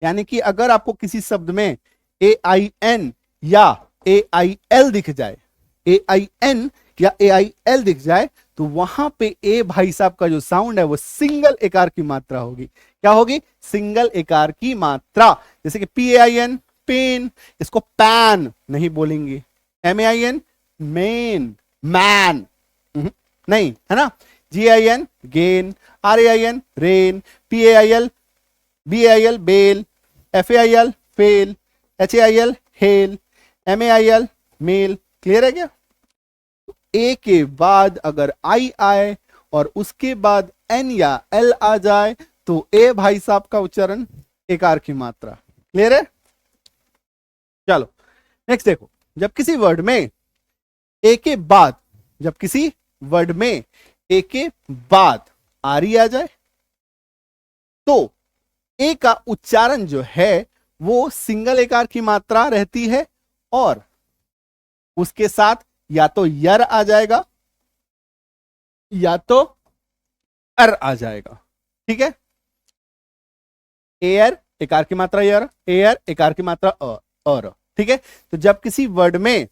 S1: यानी कि अगर आपको किसी शब्द में ए आई एन या ए आई एल दिख जाए, ए आई एन या ए आई एल दिख जाए तो वहां पे ए भाई साहब का जो साउंड है वो सिंगल एकार की मात्रा होगी। क्या होगी? सिंगल एकार की मात्रा। जैसे कि P A I N pain, इसको पैन नहीं बोलेंगे। M A I N main, man नहीं, है ना। G I N gain, R A I N rain, P A I L, B A I L bail, F A I L fail, H A I L hail, M A I L mail. Clear है क्या? ए के बाद अगर आई आए और उसके बाद एन या एल आ जाए तो ए भाई साहब का उच्चारण एकार की मात्रा। क्लियर है? चलो नेक्स्ट देखो, जब किसी वर्ड में ए के बाद, जब किसी वर्ड में ए के बाद आरी आ जाए तो ए का उच्चारण जो है वो सिंगल एकार की मात्रा रहती है और उसके साथ या तो यर आ जाएगा या तो अर आ जाएगा। ठीक है, एयर एकार की मात्रा यर, एयर एकार की मात्रा और। ठीक है, तो जब किसी वर्ड में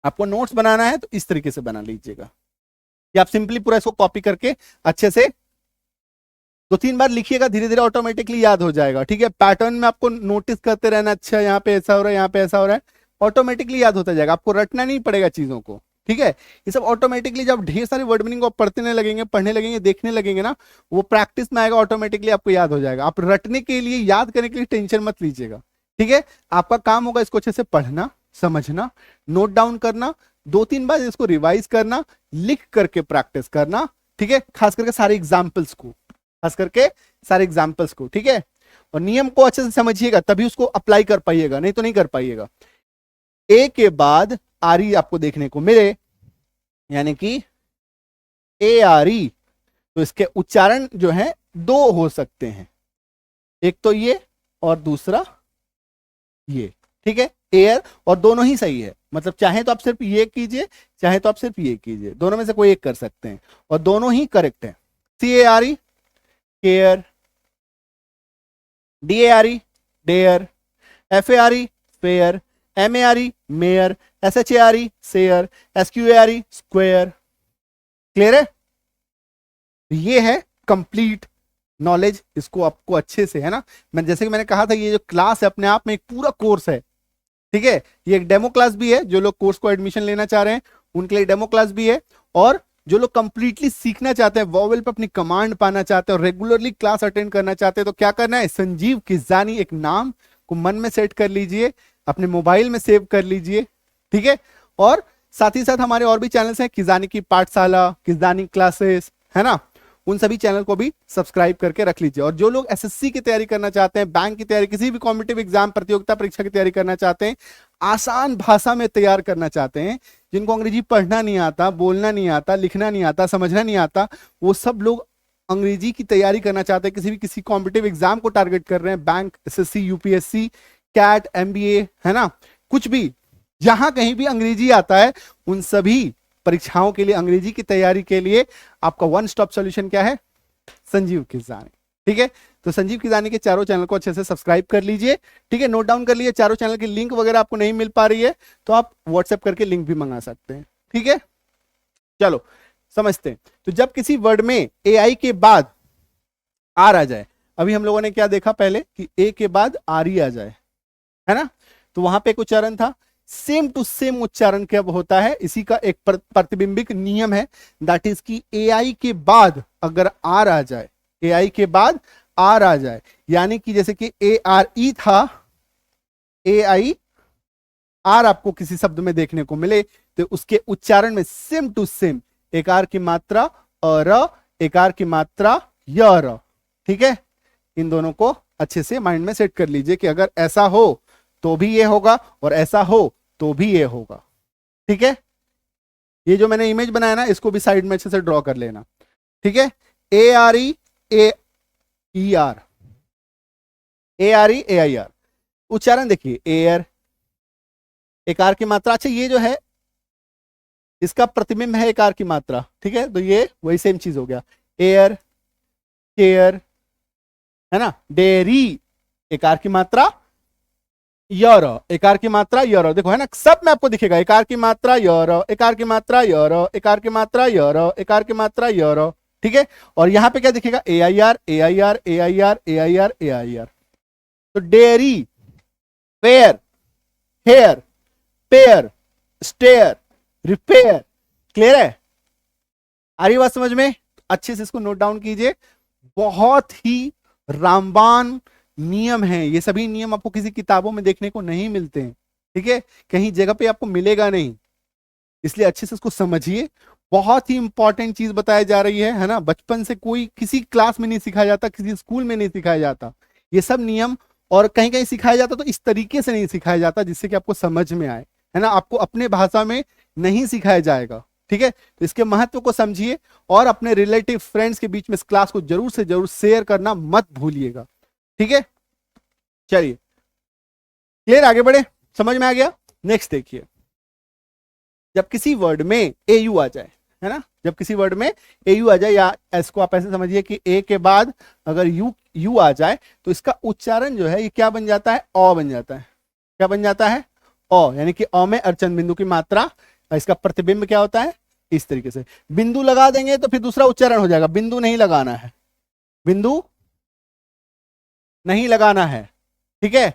S1: आपको नोट्स बनाना है तो इस तरीके से बना लीजिएगा कि आप सिंपली पूरा इसको कॉपी करके अच्छे से 2-3 बार लिखिएगा, धीरे धीरे ऑटोमेटिकली याद हो जाएगा। ठीक है, पैटर्न में आपको नोटिस करते रहना, अच्छा यहाँ पे ऐसा हो रहा है, यहाँ पे ऐसा हो रहा है, ऑटोमेटिकली याद होता जाएगा, आपको रटना नहीं पड़ेगा चीजों को। ठीक है, ये सब ऑटोमेटिकली जब ढेर सारे वर्ड मीनिंग आप पढ़ने लगेंगे, पढ़ने लगेंगे, देखने लगेंगे ना, वो प्रैक्टिस में आएगा, ऑटोमेटिकली आपको याद हो जाएगा। आप रटने के लिए, याद करने के लिए टेंशन मत लीजिएगा। ठीक है, आपका काम होगा इसको अच्छे से पढ़ना, समझना, नोट डाउन करना, 2-3 बार इसको रिवाइज करना, लिख करके प्रैक्टिस करना। ठीक है, खास करके सारे एग्जाम्पल्स को, खास करके सारे एग्जाम्पल्स को। ठीक है, और नियम को अच्छे से समझिएगा, तभी उसको अप्लाई कर पाइएगा, नहीं तो नहीं कर पाइएगा। ए के बाद आर ई आपको देखने को मिले, यानी कि ए आर ई, तो इसके उच्चारण जो है 2 हो सकते हैं, एक तो ये और दूसरा ये। ठीक है, एयर, और दोनों ही सही है, मतलब चाहे तो आप सिर्फ ये कीजिए, चाहे तो आप सिर्फ ये कीजिए, दोनों में से कोई एक कर सकते हैं, और दोनों ही करेक्ट है। C A are E care, D A are E dare, F A are E fare, M A are E mare, S H A are E share, S Q U are R स्क्वेयर। क्लियर है? ये है कंप्लीट नॉलेज, इसको आपको अच्छे से, है ना, मैं जैसे कि मैंने कहा था, ये जो क्लास है अपने आप में एक पूरा कोर्स है। ठीक है, ये एक डेमो क्लास भी है, जो लोग कोर्स को एडमिशन लेना चाह रहे हैं उनके लिए डेमो क्लास भी है, और जो लोग कंप्लीटली सीखना चाहते हैं, वॉवेल पे अपनी कमांड पाना चाहते हैं और रेगुलरली क्लास अटेंड करना चाहते हैं, तो क्या करना है, संजीव किजानी एक नाम को मन में सेट कर लीजिए, अपने मोबाइल में सेव कर लीजिए। ठीक है, और साथ ही साथ हमारे और भी चैनल्स हैं, किजानी की पाठशाला, किजानी क्लासेस, है ना, उन सभी चैनल को भी सब्सक्राइब करके रख लीजिए। और जो लोग एसएससी की तैयारी करना चाहते हैं, बैंक की तैयारी, किसी भी कॉम्पिटिटिव एग्जाम, प्रतियोगिता परीक्षा की तैयारी करना चाहते हैं, आसान भाषा में तैयार करना चाहते हैं, जिनको अंग्रेजी पढ़ना नहीं आता, बोलना नहीं आता, लिखना नहीं आता, समझना नहीं आता, वो सब लोग अंग्रेजी की तैयारी करना चाहते हैं, किसी कॉम्पिटिटिव एग्जाम को टारगेट कर रहे हैं, bank, SSC, UPSC, CAT, MBA, है ना, कुछ भी, जहां कहीं भी अंग्रेजी आता है, उन सभी परीक्षाओं के लिए, अंग्रेजी की तैयारी के लिए आपका वन स्टॉप सॉल्यूशन क्या है, संजीव किजानी। ठीक है, तो संजीव किजानी के चारों चैनल को अच्छे से सब्सक्राइब कर लीजिए। ठीक है, नोट डाउन कर लीजिए, चारों चैनल की लिंक वगैरह आपको नहीं मिल पा रही है तो आप व्हाट्सएप करके लिंक भी मंगा सकते हैं। ठीक है, चलो समझते हैं। तो जब किसी वर्ड में ए आई के बाद आर आ जाए, अभी हम लोगों ने क्या देखा पहले कि ए के बाद आर ई आ जाए, है ना, तो वहां पे एक उच्चारण था, सेम टू सेम उच्चारण कब होता है, इसी का एक प्रतिबिंबिक नियम है, दैट इज कि ए आई के बाद अगर आर आ जाए, ए आई के बाद आर आ जाए, यानी कि जैसे कि ए आर ई था, ए आई आर आपको किसी शब्द में देखने को मिले, तो उसके उच्चारण में सेम टू सेम एकार की मात्रा अ, एकार की मात्रा य। ठीक है, इन दोनों को अच्छे से माइंड में सेट कर लीजिए कि अगर ऐसा हो तो भी ये होगा और ऐसा हो तो भी ये होगा। ठीक है, ये जो मैंने इमेज बनाया ना, इसको भी साइड में अच्छे से ड्रॉ कर लेना। ठीक है, A R E A are, A R E A I are, उच्चारण देखिए, एयर, एकार की मात्रा, अच्छा ये जो है इसका प्रतिबिंब है एकार की मात्रा। ठीक है, तो ये वही सेम चीज हो गया, एयर, केयर, है ना, डेयरी, एकार की मात्रा यर, एकार की मात्रा यर, देखो है ना, सब में आपको दिखेगा, एकार की मात्रा यर, एकार की मात्रा यर, एकार की मात्रा यर, एकार की मात्रा यर। ठीक है, और यहां पे क्या दिखेगा, A I R, A I R, A I R, A I R, A I R. तो dairy, fair, hair, pair, stair, repair. Clear है, आ रही बात समझ में? अच्छे से इसको नोट डाउन कीजिए, बहुत ही रामबान नियम है, ये सभी नियम आपको किसी किताबों में देखने को नहीं मिलते हैं। ठीक है, कहीं जगह पे आपको मिलेगा नहीं, इसलिए अच्छे से इसको समझिए, बहुत ही इंपॉर्टेंट चीज बताई जा रही है ना, बचपन से कोई किसी क्लास में नहीं सिखाया जाता, किसी स्कूल में नहीं सिखाया जाता ये सब नियम, और कहीं कहीं सिखाया जाता तो इस तरीके से नहीं सिखाया जाता जिससे कि आपको समझ में आए, है ना, आपको अपने भाषा में नहीं सिखाया जाएगा। ठीक है, तो इसके महत्व को समझिए और अपने रिलेटिव फ्रेंड्स के बीच में इस क्लास को जरूर से जरूर शेयर करना मत भूलिएगा। ठीक है, चलिए क्लियर, आगे बढ़े, समझ में आ गया। नेक्स्ट देखिए, जब किसी वर्ड में ए यू आ जाए, है ना, जब किसी वर्ड में ए यू आ जाए, या इसको आप ऐसे समझिए कि ए के बाद अगर यू यू आ जाए तो इसका उच्चारण जो है ये क्या बन जाता है, अ बन जाता है। क्या बन जाता है, अ, यानी कि अ में अर्चन बिंदु की मात्रा, इसका प्रतिबिंब क्या होता है, इस तरीके से बिंदु लगा देंगे तो फिर दूसरा उच्चारण हो जाएगा, बिंदु नहीं लगाना है, बिंदु नहीं लगाना है। ठीक है,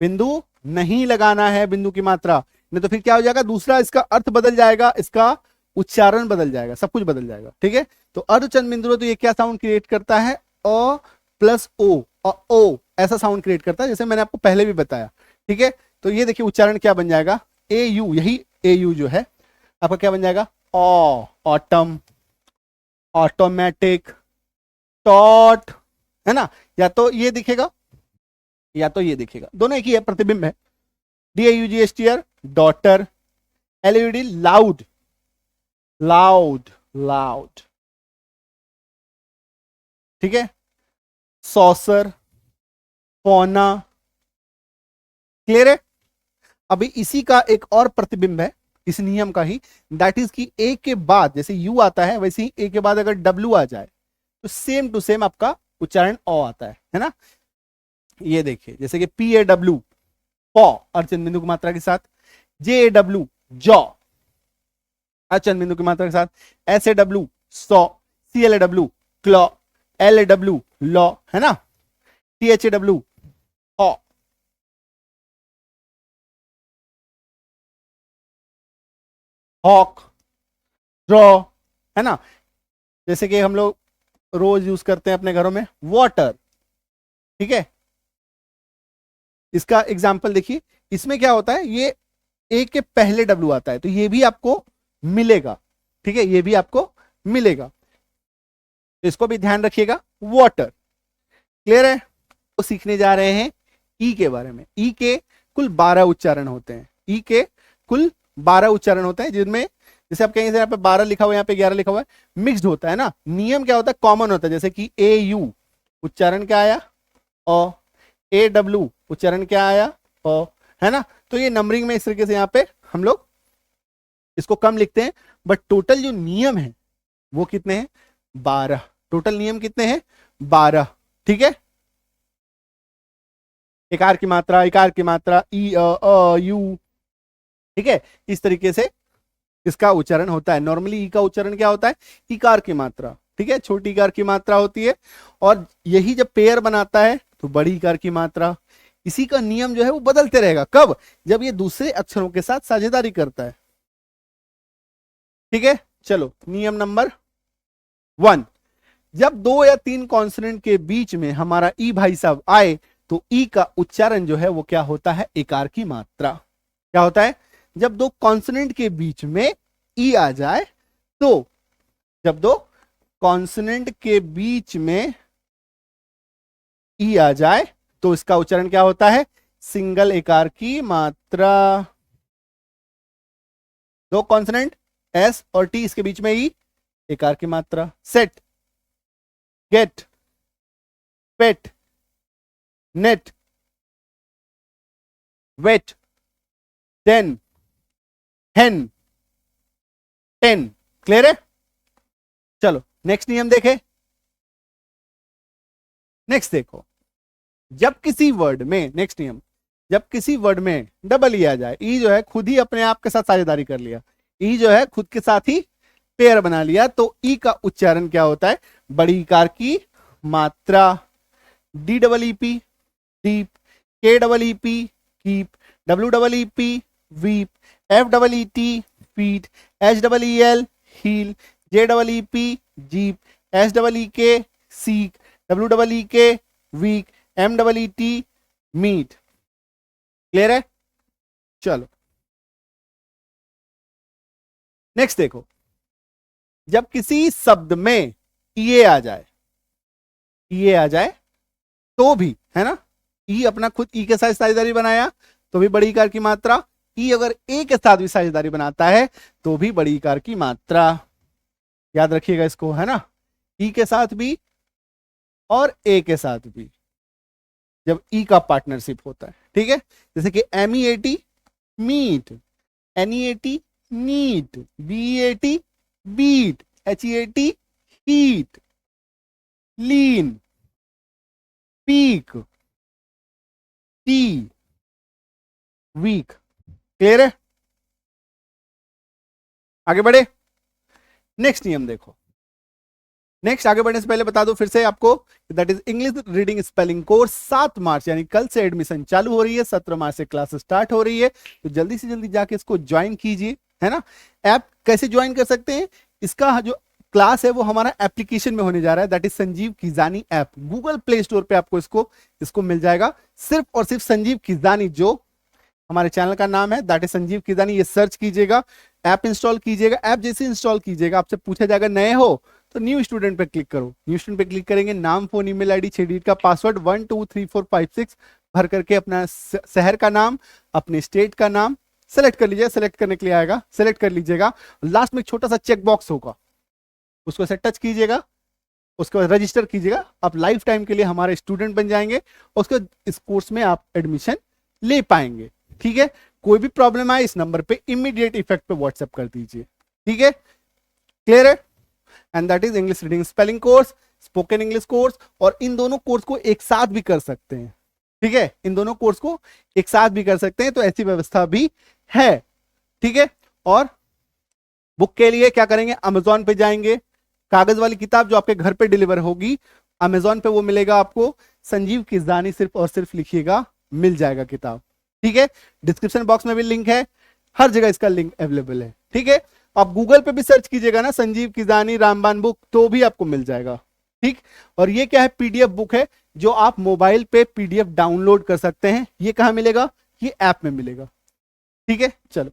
S1: बिंदु नहीं लगाना है, बिंदु की मात्रा, नहीं तो फिर क्या हो जाएगा, दूसरा इसका अर्थ बदल जाएगा, इसका उच्चारण बदल जाएगा, सब कुछ बदल जाएगा। ठीक है, तो अर्धचंद बिंदु तो ये क्या साउंड क्रिएट करता है, अ प्लस ओ, ओ ऐसा साउंड क्रिएट करता है, जैसे मैंने आपको पहले भी बताया। ठीक है, तो ये देखिए उच्चारण क्या बन जाएगा, ए यू, यही ए यू जो है आपका क्या बन जाएगा, ऑ, ऑटम, ऑटोमेटिक, टॉट, है ना, या तो ये दिखेगा या तो ये दिखेगा, दोनों एक ही है, प्रतिबिंब है। DAUGHTR daughter, LUD loud, loud, loud. ठीक है, सॉसर, फोना, क्लियर है। अभी इसी का एक और प्रतिबिंब है इस नियम का ही, दैट इज कि ए के बाद जैसे यू आता है वैसे ही ए के बाद अगर डब्ल्यू आ जाए तो सेम टू सेम आपका उच्चारण ओ आता है ना। ये देखिए जैसे कि PAW पॉ अर्चन बिंदु की मात्रा के साथ, JAW जॉ अर्चन बिंदु की मात्रा के साथ, SAW saw, CLAW claw, LAW law, है ना, THAW हॉ, हॉक, ड्रॉ, है ना। जैसे कि हम लोग रोज यूज करते हैं अपने घरों में वाटर। ठीक है, इसका एग्जाम्पल देखिए, इसमें क्या होता है, ये ए के पहले डब्ल्यू आता है तो ये भी आपको मिलेगा। ठीक है, ये भी आपको मिलेगा, तो इसको भी ध्यान रखिएगा, वाटर। क्लियर है, तो सीखने जा रहे हैं ई के बारे में। ई के कुल 12 उच्चारण होते हैं, ई के कुल 12 उच्चारण होते हैं, जिनमें जैसे आप कहेंगे यहाँ पे 12 लिखा हुआ है, यहाँ पे 11 लिखा हुआ है, मिक्स्ड होता है ना। नियम क्या होता है, कॉमन होता है, जैसे कि AU उच्चारण क्या आया, ओ, AW उच्चारण क्या आया, ओ, है ना। तो ये नंबरिंग में इस तरीके से यहाँ पे हम लोग इसको कम लिखते हैं, बट टोटल जो नियम है वो कितने हैं, 12। टोटल नियम कितने हैं, 12। ठीक है, इकार की मात्रा, इकार की मात्रा, ई यू। ठीक है, इस तरीके से इसका उच्चारण होता है। नॉर्मली ई का उच्चारण क्या होता है, इकार की मात्रा। ठीक है, छोटी इकार की मात्रा होती है, और यही जब पेयर बनाता है तो बड़ी इकार की मात्रा। इसी का नियम जो है वो बदलते रहेगा, कब, जब ये दूसरे अक्षरों के साथ साझेदारी करता है। ठीक है, चलो नियम नंबर 1, जब 2 या 3 कॉन्सोनेंट के बीच में हमारा ई भाई साहब आए तो ई का उच्चारण जो है वो क्या होता है, इकार की मात्रा। क्या होता है, जब 2 कॉन्सोनेंट के बीच में ई आ जाए तो, जब 2 कॉन्सोनेंट के बीच में ई आ जाए तो इसका उच्चारण क्या होता है, सिंगल इकार की मात्रा। 2 कॉन्सोनेंट एस और टी, इसके बीच में ई, इकार की मात्रा। सेट, गेट, पेट, नेट, वेट, देन, हेन, टेन। क्लियर है, चलो नेक्स्ट नियम देखे। नेक्स्ट देखो, जब किसी वर्ड में, नेक्स्ट नियम, जब किसी वर्ड में डबल ई आ जाए, ई जो है खुद ही अपने आप के साथ साझेदारी कर लिया, ई जो है खुद के साथ ही पेयर बना लिया, तो ई का उच्चारण क्या होता है, बड़ी इकार की मात्रा। DEEP deep, KEEP keep, WEEP weep, FEET feet, HEEL heel, JEEP jeep, SEEK seek, WEEK week, MEET meet. Clear है, चलो नेक्स्ट देखो, जब किसी शब्द में ये आ जाए, ये आ जाए तो भी, है ना, ई अपना खुद ई के साथ साझेदारी बनाया तो भी बड़ी इकार की मात्रा, ई अगर ए के साथ भी साझेदारी बनाता है तो भी बड़ी इकार की मात्रा। याद रखिएगा इसको, है ना, ई के साथ भी और ए के साथ भी जब ई का पार्टनरशिप होता है। ठीक है, जैसे कि MEAT meat, NEAT neat, BEAT beat, HEAT heat, lean, peak, tea, week. Clear है, आगे बढ़े, नेक्स्ट नियम देखो, नेक्स्ट आगे बढ़ने से पहले बता दो फिर से आपको, that is English reading spelling course 7 मार्च यानी कल से एडमिशन चालू हो रही है, 17 मार्च से क्लास स्टार्ट हो रही है, तो जल्दी से जल्दी जाके इसको ज्वाइन कीजिए, है ना। ऐप कैसे ज्वाइन कर सकते हैं, इसका जो क्लास है वो हमारा एप्लीकेशन में होने जा रहा है, दैट इज संजीव किजानी ऐप। गूगल प्ले स्टोर पे आपको इसको मिल जाएगा, सिर्फ और सिर्फ संजीव किजानी, जो हमारे चैनल का नाम है दैट इज संजीव किजानी, ये सर्च कीजिएगा, ऐप इंस्टॉल कीजिएगा। ऐप जैसे इंस्टॉल कीजिएगा आपसे पूछा जाएगा नए हो तो न्यू स्टूडेंट पे क्लिक करो, न्यू स्टूडेंट पे क्लिक करेंगे, नाम, फोन, ईमेल आईडी, 6 डिजिट का पासवर्ड 123456 भर करके अपना शहर का नाम, अपने स्टेट का नाम सेलेक्ट कर लीजिएगा, सेलेक्ट करने के लिए आएगा, सेलेक्ट कर लीजिएगा। लास्ट में एक छोटा सा चेक बॉक्स होगा, उसको ऐसे टच कीजिएगा, उसके बाद रजिस्टर कीजिएगा, आप लाइफ टाइम के लिए हमारे स्टूडेंट बन जाएंगे, उसके इस कोर्स में आप एडमिशन ले पाएंगे, ठीक है। कोई भी प्रॉब्लम आए इस नंबर पे इमीडिएट इफेक्ट पे व्हाट्सएप कर दीजिए, ठीक है, क्लियर है। And that is English reading spelling course, spoken English course, और इन दोनों कोर्स को एक साथ भी कर सकते हैं, ठीक है, इन दोनों कोर्स को एक साथ भी कर सकते हैं, तो ऐसी व्यवस्था भी है, ठीक है। और बुक के लिए क्या करेंगे, अमेजोन पे जाएंगे, कागज वाली किताब जो आपके घर पे डिलीवर होगी अमेजोन पे वो मिलेगा आपको, संजीव किजानी सिर्फ और सिर्फ लिखिएगा, मिल जाएगा किताब, ठीक है। डिस्क्रिप्शन बॉक्स में भी लिंक है, हर जगह इसका लिंक अवेलेबल है, ठीक है। आप गूगल पे भी सर्च कीजिएगा ना संजीव किजानी रामबान बुक, तो भी आपको मिल जाएगा, ठीक। और ये क्या है, पीडीएफ बुक है जो आप मोबाइल पे पीडीएफ डाउनलोड कर सकते हैं। ये कहां मिलेगा, ये ऐप में मिलेगा, ठीक है। चलो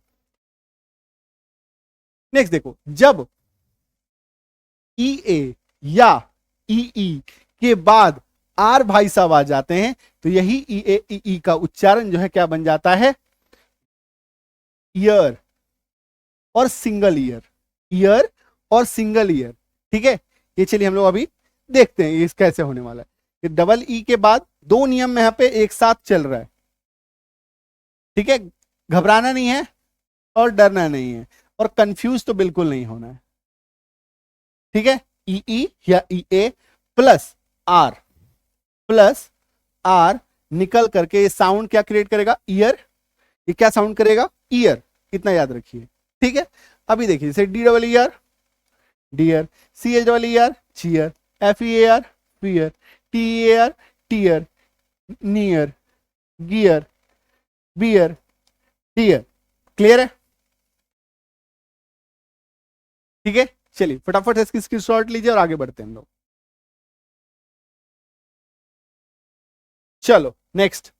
S1: नेक्स्ट देखो, जब ई ए या ई के बाद आर भाई साहब आ जाते हैं तो यही ई ए ई का उच्चारण जो है क्या बन जाता है, ईयर और सिंगल ईयर, ईयर और सिंगल ईयर, ठीक है। ये चलिए हम लोग अभी देखते हैं ये कैसे होने वाला है। कि डबल ई के बाद दो नियम में यहां पे एक साथ चल रहा है, ठीक है, घबराना नहीं है और डरना नहीं है और कंफ्यूज तो बिल्कुल नहीं होना है, ठीक है। ई या ई ए प्लस आर निकल करके ये साउंड क्या क्रिएट करेगा, ईयर, ये क्या साउंड करेगा, ईयर, इतना याद रखिए, ठीक है। अभी देखिए जैसे D double E R dear, C H double E R cheer, F E A R fear, T E A R, tear, near, gear, beer, dear है, ठीक है। चलिए फटाफट इसकी स्क्रीनशॉट लीजिए और आगे बढ़ते हैं हम लोग। चलो नेक्स्ट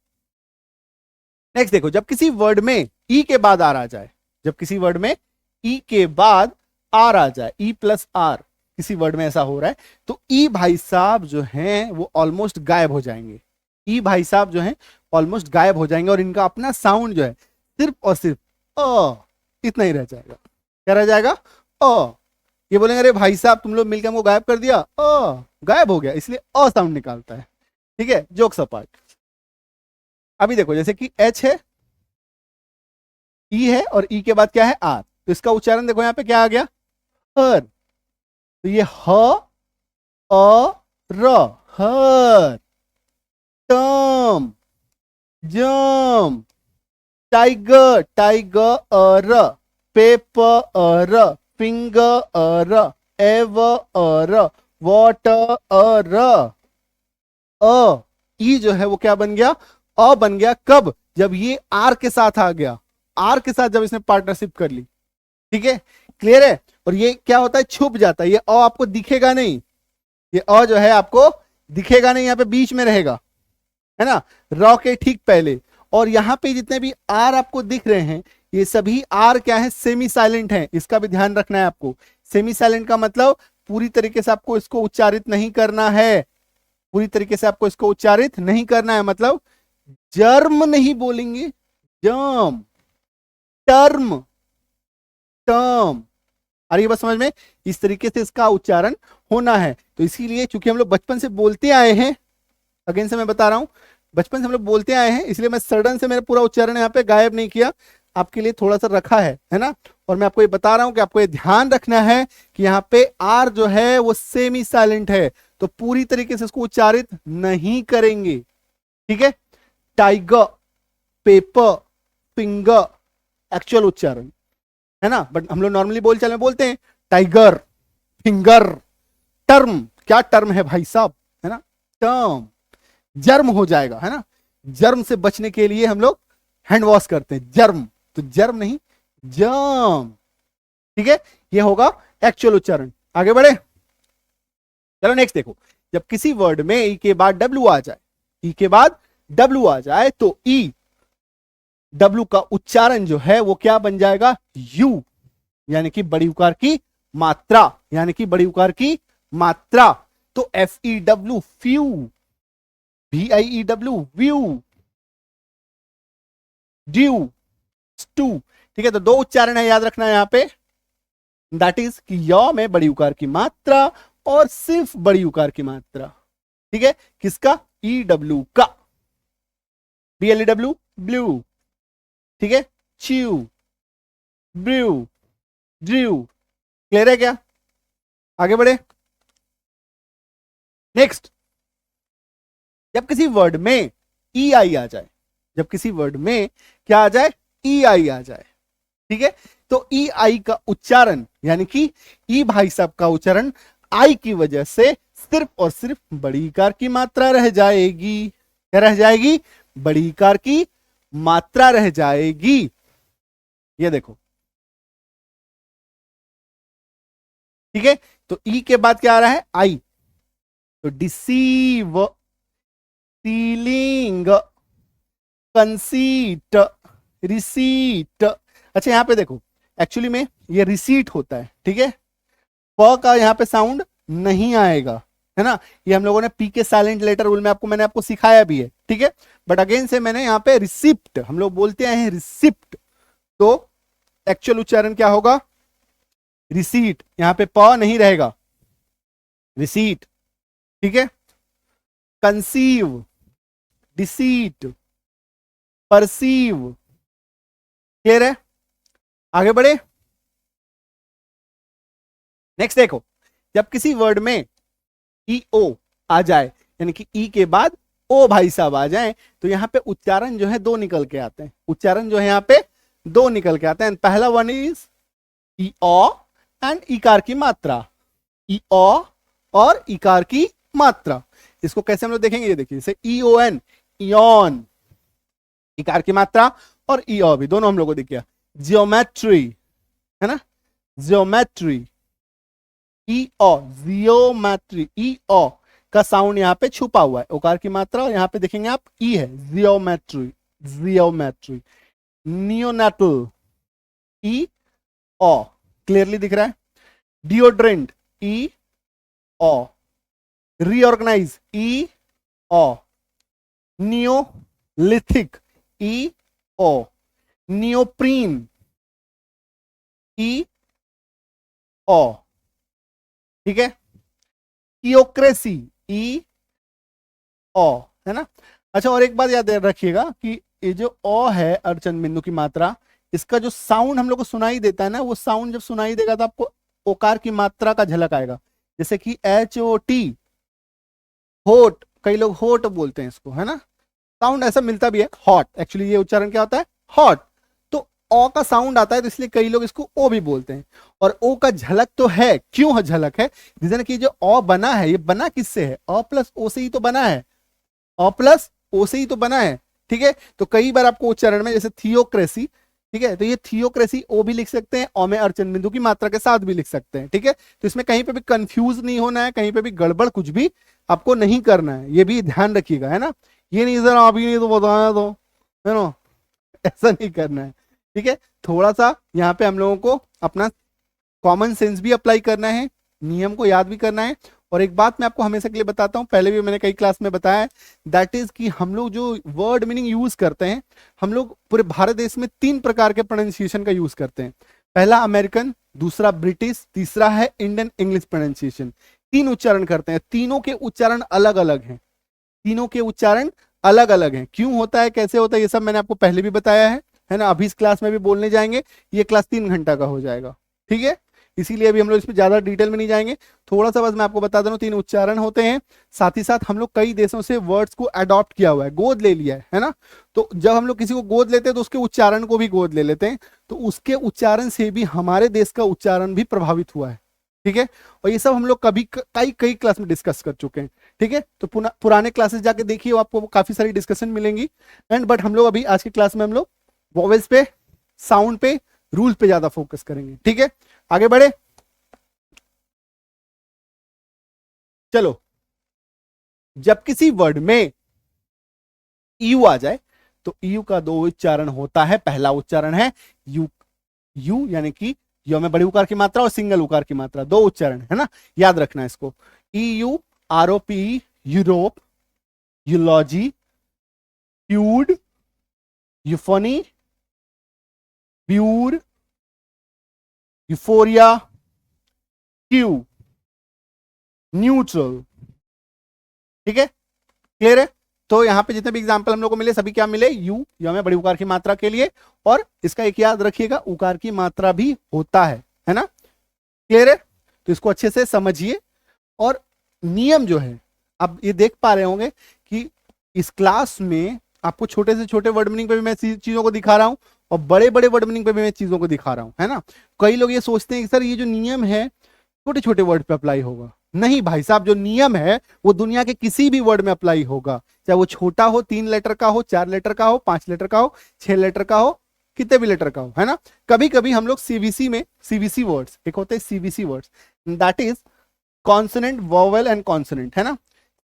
S1: देखो, जब किसी वर्ड में ई के बाद आर आ जाए, जब किसी वर्ड में ई के बाद आर आ जाए, ई प्लस आर किसी वर्ड में ऐसा हो रहा है तो ई भाई साहब जो हैं वो ऑलमोस्ट गायब हो जाएंगे, ई भाई साहब जो हैं ऑलमोस्ट गायब हो जाएंगे और इनका अपना साउंड जो है सिर्फ और सिर्फ अ इतना ही रह जाएगा। क्या रह जाएगा, अ। ये बोलेंगे अरे भाई साहब तुम लोग मिलकर हमको गायब कर दिया, गायब हो गया, इसलिए अ साउंड निकालता है, ठीक है, जोक्स अपार्ट। अभी देखो जैसे कि एच है, ई है और ई के बाद क्या है, आर, तो इसका उच्चारण देखो यहां पे क्या आ गया, हर, तो ये ह अ र, her, term, germ, tiger, tiger, paper, finger, ever, water, अ, ई जो है वो क्या बन गया, अ बन गया, कब, जब ये आर के साथ आ गया, आर के साथ जब इसने पार्टनरशिप कर ली, ठीक है, क्लियर है। और ये क्या होता है, छुप जाता है, ये अ आपको दिखेगा नहीं, ये अ जो है आपको दिखेगा नहीं, यहां पे बीच में रहेगा, है ना, र के ठीक पहले। और यहां पे जितने भी आर आपको दिख रहे हैं ये सभी आर क्या है, सेमी साइलेंट हैं, इसका भी ध्यान रखना है आपको। सेमी साइलेंट का मतलब पूरी तरीके से आपको इसको उच्चारित नहीं करना है, पूरी तरीके से आपको इसको उच्चारित नहीं करना है, मतलब जर्म नहीं बोलेंगे, जर्म, टर्म, टर्म, अरे ये बस समझ में, इस तरीके से इसका उच्चारण होना है। तो इसीलिए चूंकि हम लोग बचपन से बोलते आए हैं, अगेन से मैं बता रहा हूं, बचपन से हम लोग बोलते आए हैं, इसलिए मैं सडन से मेरा पूरा उच्चारण यहाँ पे गायब नहीं किया, आपके लिए थोड़ा सा रखा है ना। और मैं आपको ये बता रहा हूं कि आपको ये ध्यान रखना है कि यहाँ पे आर जो है वो सेमी साइलेंट है, तो पूरी तरीके से इसको उच्चारित नहीं करेंगे, ठीक है। टाइगर, पेपर, फिंगर, एक्चुअल उच्चारण है ना, बट हम लोग नॉर्मली बोलचाल में बोलते हैं टाइगर, फिंगर, टर्म, क्या टर्म है भाई साहब, है ना, टर्म, जर्म हो जाएगा, है ना, जर्म से बचने के लिए हम लोग हैंड वॉश करते हैं, जर्म, तो जर्म नहीं जर्म, ठीक है, ये होगा एक्चुअल उच्चारण। आगे बढ़े, चलो नेक्स्ट देखो, जब किसी वर्ड में ई के बाद डब्ल्यू आ जाए, ई के बाद डब्ल्यू आ जाए तो ई डब्ल्यू का उच्चारण जो है वो क्या बन जाएगा, यू, यानी कि बड़ी उकार की मात्रा, यानी कि बड़ी उकार की मात्रा, तो F E W few, V I E W view, dew, stew, ठीक है, तो दो उच्चारण है, याद रखना है यहां पे, दैट इज कि य में बड़ी उकार की मात्रा और सिर्फ बड़ी उकार की मात्रा, ठीक है, किसका, ई डब्ल्यू का, B L E W blew, ठीक है, च्यू, ब्रू, ड्रू, क्लियर है क्या, आगे बढ़े नेक्स्ट, जब किसी वर्ड में ई आई आ जाए, जब किसी वर्ड में क्या आ जाए, ई आई आ जाए, ठीक है, तो ई आई का उच्चारण, यानी कि ई भाई साहब का उच्चारण आई की वजह से सिर्फ और सिर्फ बड़ी इकार की मात्रा रह जाएगी, क्या रह जाएगी, बड़ी इकार की मात्रा रह जाएगी, ये देखो, ठीक है, तो ई के बाद क्या आ रहा है, आई, तो डिसीव, सीलिंग, कंसीट, रिसीट, अच्छा यहां पे देखो, एक्चुअली में ये रिसीट होता है, ठीक है, प का यहां पे साउंड नहीं आएगा, है ना, ये हम लोगों ने पी के साइलेंट लेटर रूल में मैंने आपको सिखाया भी है, ठीक है, बट अगेन से मैंने यहां पे रिसिप्ट, हम लोग बोलते हैं रिसिप्ट, तो एक्चुअल उच्चारण क्या होगा, रिसीट, यहां पे प नहीं रहेगा, रिसीट, ठीक है, कंसीव, डिसीट, परसीव, क्लियर है, आगे बढ़े नेक्स्ट देखो, जब किसी वर्ड में ई ओ आ जाए, यानी कि ई के बाद ओ भाई साहब आ जाए, तो यहां पे उच्चारण जो है दो निकल के आते हैं, उच्चारण जो है यहां पे दो निकल के आते हैं, पहला one is E O and इकार की मात्रा, ई ओ और इकार की मात्रा, इसको कैसे हम लोग देखेंगे, ये देखिए, जैसे ई ओ एन, इॉन, इकार की मात्रा, और ई ओ भी, दोनों हम लोग को दिख गया, जियोमेट्री, है ना, जियोमेट्री, ई ओ, जियोमेट्री, ई ओ का साउंड यहां पे छुपा हुआ है, ओकार की मात्रा, और यहां पे देखेंगे आप ई है, जियोमेट्री, जियोमेट्री, नियोनेटल, ई ओ, क्लियरली दिख रहा है, डिओड्रेंट, ई ओ, रीऑर्गेनाइज, ई ओ, नियोलिथिक, ई ओ, नियोप्रीन, ई ओ, ठीक है, थियोक्रेसी, ई ओ, है ना, अच्छा और एक बात याद रखिएगा कि ये जो ओ है अर्चन बिंदु की मात्रा, इसका जो साउंड हम लोग को सुनाई देता है ना, वो साउंड जब सुनाई देगा तो आपको ओकार की मात्रा का झलक आएगा, जैसे कि एच ओ टी, होट, कई लोग होट बोलते हैं इसको, है ना, साउंड ऐसा मिलता भी है, हॉट, एक्चुअली ये उच्चारण क्या होता है, हॉट, तो ओ का साउंड आता है, तो इसलिए कई लोग इसको ओ भी बोलते हैं, और ओ का झलक तो है, क्यों झलक है, रीजन कि जो ओ बना है, ये बना किससे है, अ प्लस ओ से ही तो बना है, अ प्लस ओ से ही तो बना है, ठीक है, तो कई बार आपको उच्चारण में जैसे थियोक्रेसी, ठीक है, तो ये थियोक्रेसी ओ भी लिख सकते हैं, ओ में अर्चन बिंदु की मात्रा के साथ भी लिख सकते हैं, ठीक है, तो इसमें कहीं पे भी कंफ्यूज नहीं होना है, कहीं पे भी गड़बड़ कुछ भी आपको नहीं करना है, ये भी ध्यान रखिएगा, है ना, ये नहीं सर आप ही नहीं तो बताया तो, है ना, ऐसा नहीं करना है, ठीक है, थोड़ा सा यहाँ पे हम लोगों को अपना कॉमन सेंस भी अप्लाई करना है, नियम को याद भी करना है, और एक बात मैं आपको हमेशा के लिए बताता हूं, पहले भी मैंने कई क्लास में बताया है, दैट इज कि हम लोग जो वर्ड मीनिंग यूज करते हैं, हम लोग पूरे भारत देश में 3 प्रकार के प्रोनाउंसिएशन का यूज करते हैं, पहला अमेरिकन, दूसरा ब्रिटिश, तीसरा है इंडियन इंग्लिश प्रोनाउंसिएशन, 3 उच्चारण करते हैं, तीनों के उच्चारण अलग अलग हैं, तीनों के उच्चारण अलग अलग हैं, क्यों होता है, कैसे होता है, ये सब मैंने आपको पहले भी बताया है ना, अभी इस क्लास में भी बोलने जाएंगे, ये क्लास 3 घंटा का हो जाएगा, ठीक है, इसीलिए अभी हम लोग इसमें ज्यादा डिटेल में नहीं जाएंगे, थोड़ा सा बस मैं आपको बता दूं, 3 उच्चारण होते हैं, साथ ही साथ हम लोग कई देशों से वर्ड्स को अडॉप्ट किया हुआ है, गोद ले लिया है ना, तो जब हम लोग किसी को गोद लेते हैं तो उसके उच्चारण को भी गोद ले लेते हैं, तो उसके उच्चारण से भी हमारे देश का उच्चारण भी प्रभावित हुआ है, ठीक है, और ये सब हम लोग कभी कई कई क्लास में डिस्कस कर चुके हैं। ठीक है, तो पुराने क्लासेस जाके देखिए, आपको काफी सारी डिस्कशन मिलेंगी। एंड बट हम लोग अभी आज की क्लास में हम लोग वॉवेल्स पे, साउंड पे, रूल्स पे ज्यादा फोकस करेंगे। ठीक है, आगे बढ़े, चलो। जब किसी वर्ड में यू आ जाए तो यू का दो उच्चारण होता है। पहला उच्चारण है यू, यू यानी कि यू में बड़ी उकार की मात्रा और सिंगल उकार की मात्रा, दो उच्चारण है ना, याद रखना है इसको। E U R O P, Europe, eulogy, feud, euphony, bureau, euphoria, cue, neutral. ठीक है, क्लियर है। तो यहां पे जितने भी एग्जांपल हम लोग को मिले सभी क्या मिले, यू में बड़ी उकार की मात्रा के लिए, और इसका एक याद रखिएगा, उकार की मात्रा भी होता है ना, क्लियर है। तो इसको अच्छे से समझिए। और नियम जो है, अब ये देख पा रहे होंगे कि इस क्लास में आपको छोटे से छोटे वर्ड मीनिंग पे भी मैं चीजों को दिखा रहा हूं, और बड़े बड़े वर्ड मीनिंग पे भी मैं चीजों को दिखा रहा हूं, है ना। कई लोग ये सोचते हैं कि सर ये जो नियम है छोटे छोटे वर्ड पे अप्लाई होगा। नहीं भाई साहब, जो नियम है वो दुनिया के किसी भी वर्ड में अप्लाई होगा, चाहे वो छोटा हो, 3 लेटर का हो, 4 लेटर का हो, 5 लेटर का हो, 6 लेटर का हो, कितने भी लेटर का हो, है ना। कभी कभी हम लोग सीवीसी में, सीवीसी वर्ड्स एक होते हैं, CVC words, that is consonant, vowel and consonant, है ना।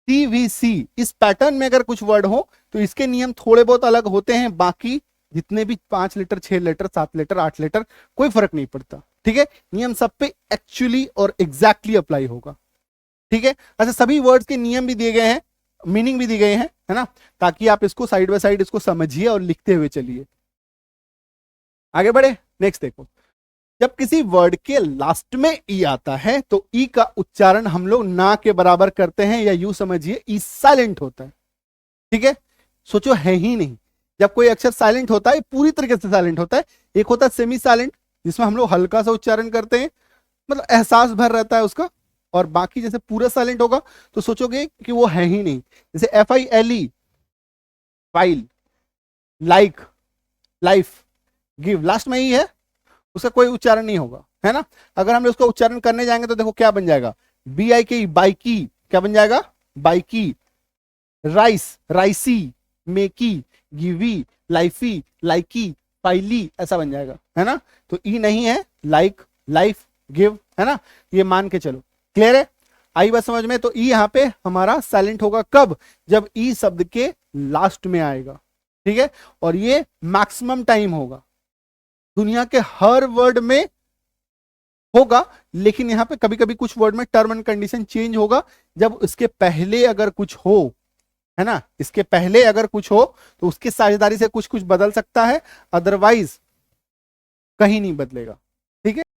S1: सीवीसी, इस पैटर्न में अगर कुछ वर्ड हो तो इसके नियम थोड़े बहुत अलग होते हैं, बाकी जितने भी 5 लेटर, 6 लेटर, 7 लेटर, 8 लेटर, कोई फर्क नहीं पड़ता। ठीक है, नियम सब पे एक्चुअली और एग्जैक्टली अप्लाई होगा। ठीक है, अच्छा, सभी वर्ड्स के नियम भी दिए गए हैं, मीनिंग भी दी गए हैं, है ना, ताकि आप इसको साइड बाय साइड इसको समझिए और लिखते हुए चलिए। आगे बढ़े, नेक्स्ट देखो। जब किसी वर्ड के लास्ट में ई आता है तो ई का उच्चारण हम लोग ना के बराबर करते हैं, या यू समझिए ई साइलेंट होता है। ठीक है, सोचो है ही नहीं। जब कोई अक्षर साइलेंट होता है, पूरी तरीके से साइलेंट होता है। एक होता है सेमी साइलेंट, जिसमें हम लोग हल्का सा उच्चारण करते हैं, मतलब एहसास भर रहता है उसका, और बाकी जैसे पूरा साइलेंट होगा तो सोचोगे कि वो है ही नहीं। जैसे FILE, file, like, life, give, last में ही है, उसका कोई उच्चारण नहीं होगा, है ना। अगर हम उसका उच्चारण करने जाएंगे तो देखो क्या बन जाएगा, BIK, बाइकी, क्या बन जाएगा, बाइकी। राइस, राइसी, मेकी, गिवी, लाइफी, लाइकी, फाइली, ऐसा बन जाएगा, है ना। तो ई नहीं है, लाइक, लाइफ, गिव, है ना, ये मान के चलो। क्लियर है, आई बात समझ में। तो ई यहां पे हमारा साइलेंट होगा कब, जब ई शब्द के लास्ट में आएगा। ठीक है, और ये मैक्सिमम टाइम होगा, दुनिया के हर वर्ड में होगा, लेकिन यहां पे कभी कभी कुछ वर्ड में टर्म एंड कंडीशन चेंज होगा, जब इसके पहले अगर कुछ हो, है ना, इसके पहले अगर कुछ हो तो उसकी साझेदारी से कुछ कुछ बदल सकता है, अदरवाइज कहीं नहीं बदलेगा।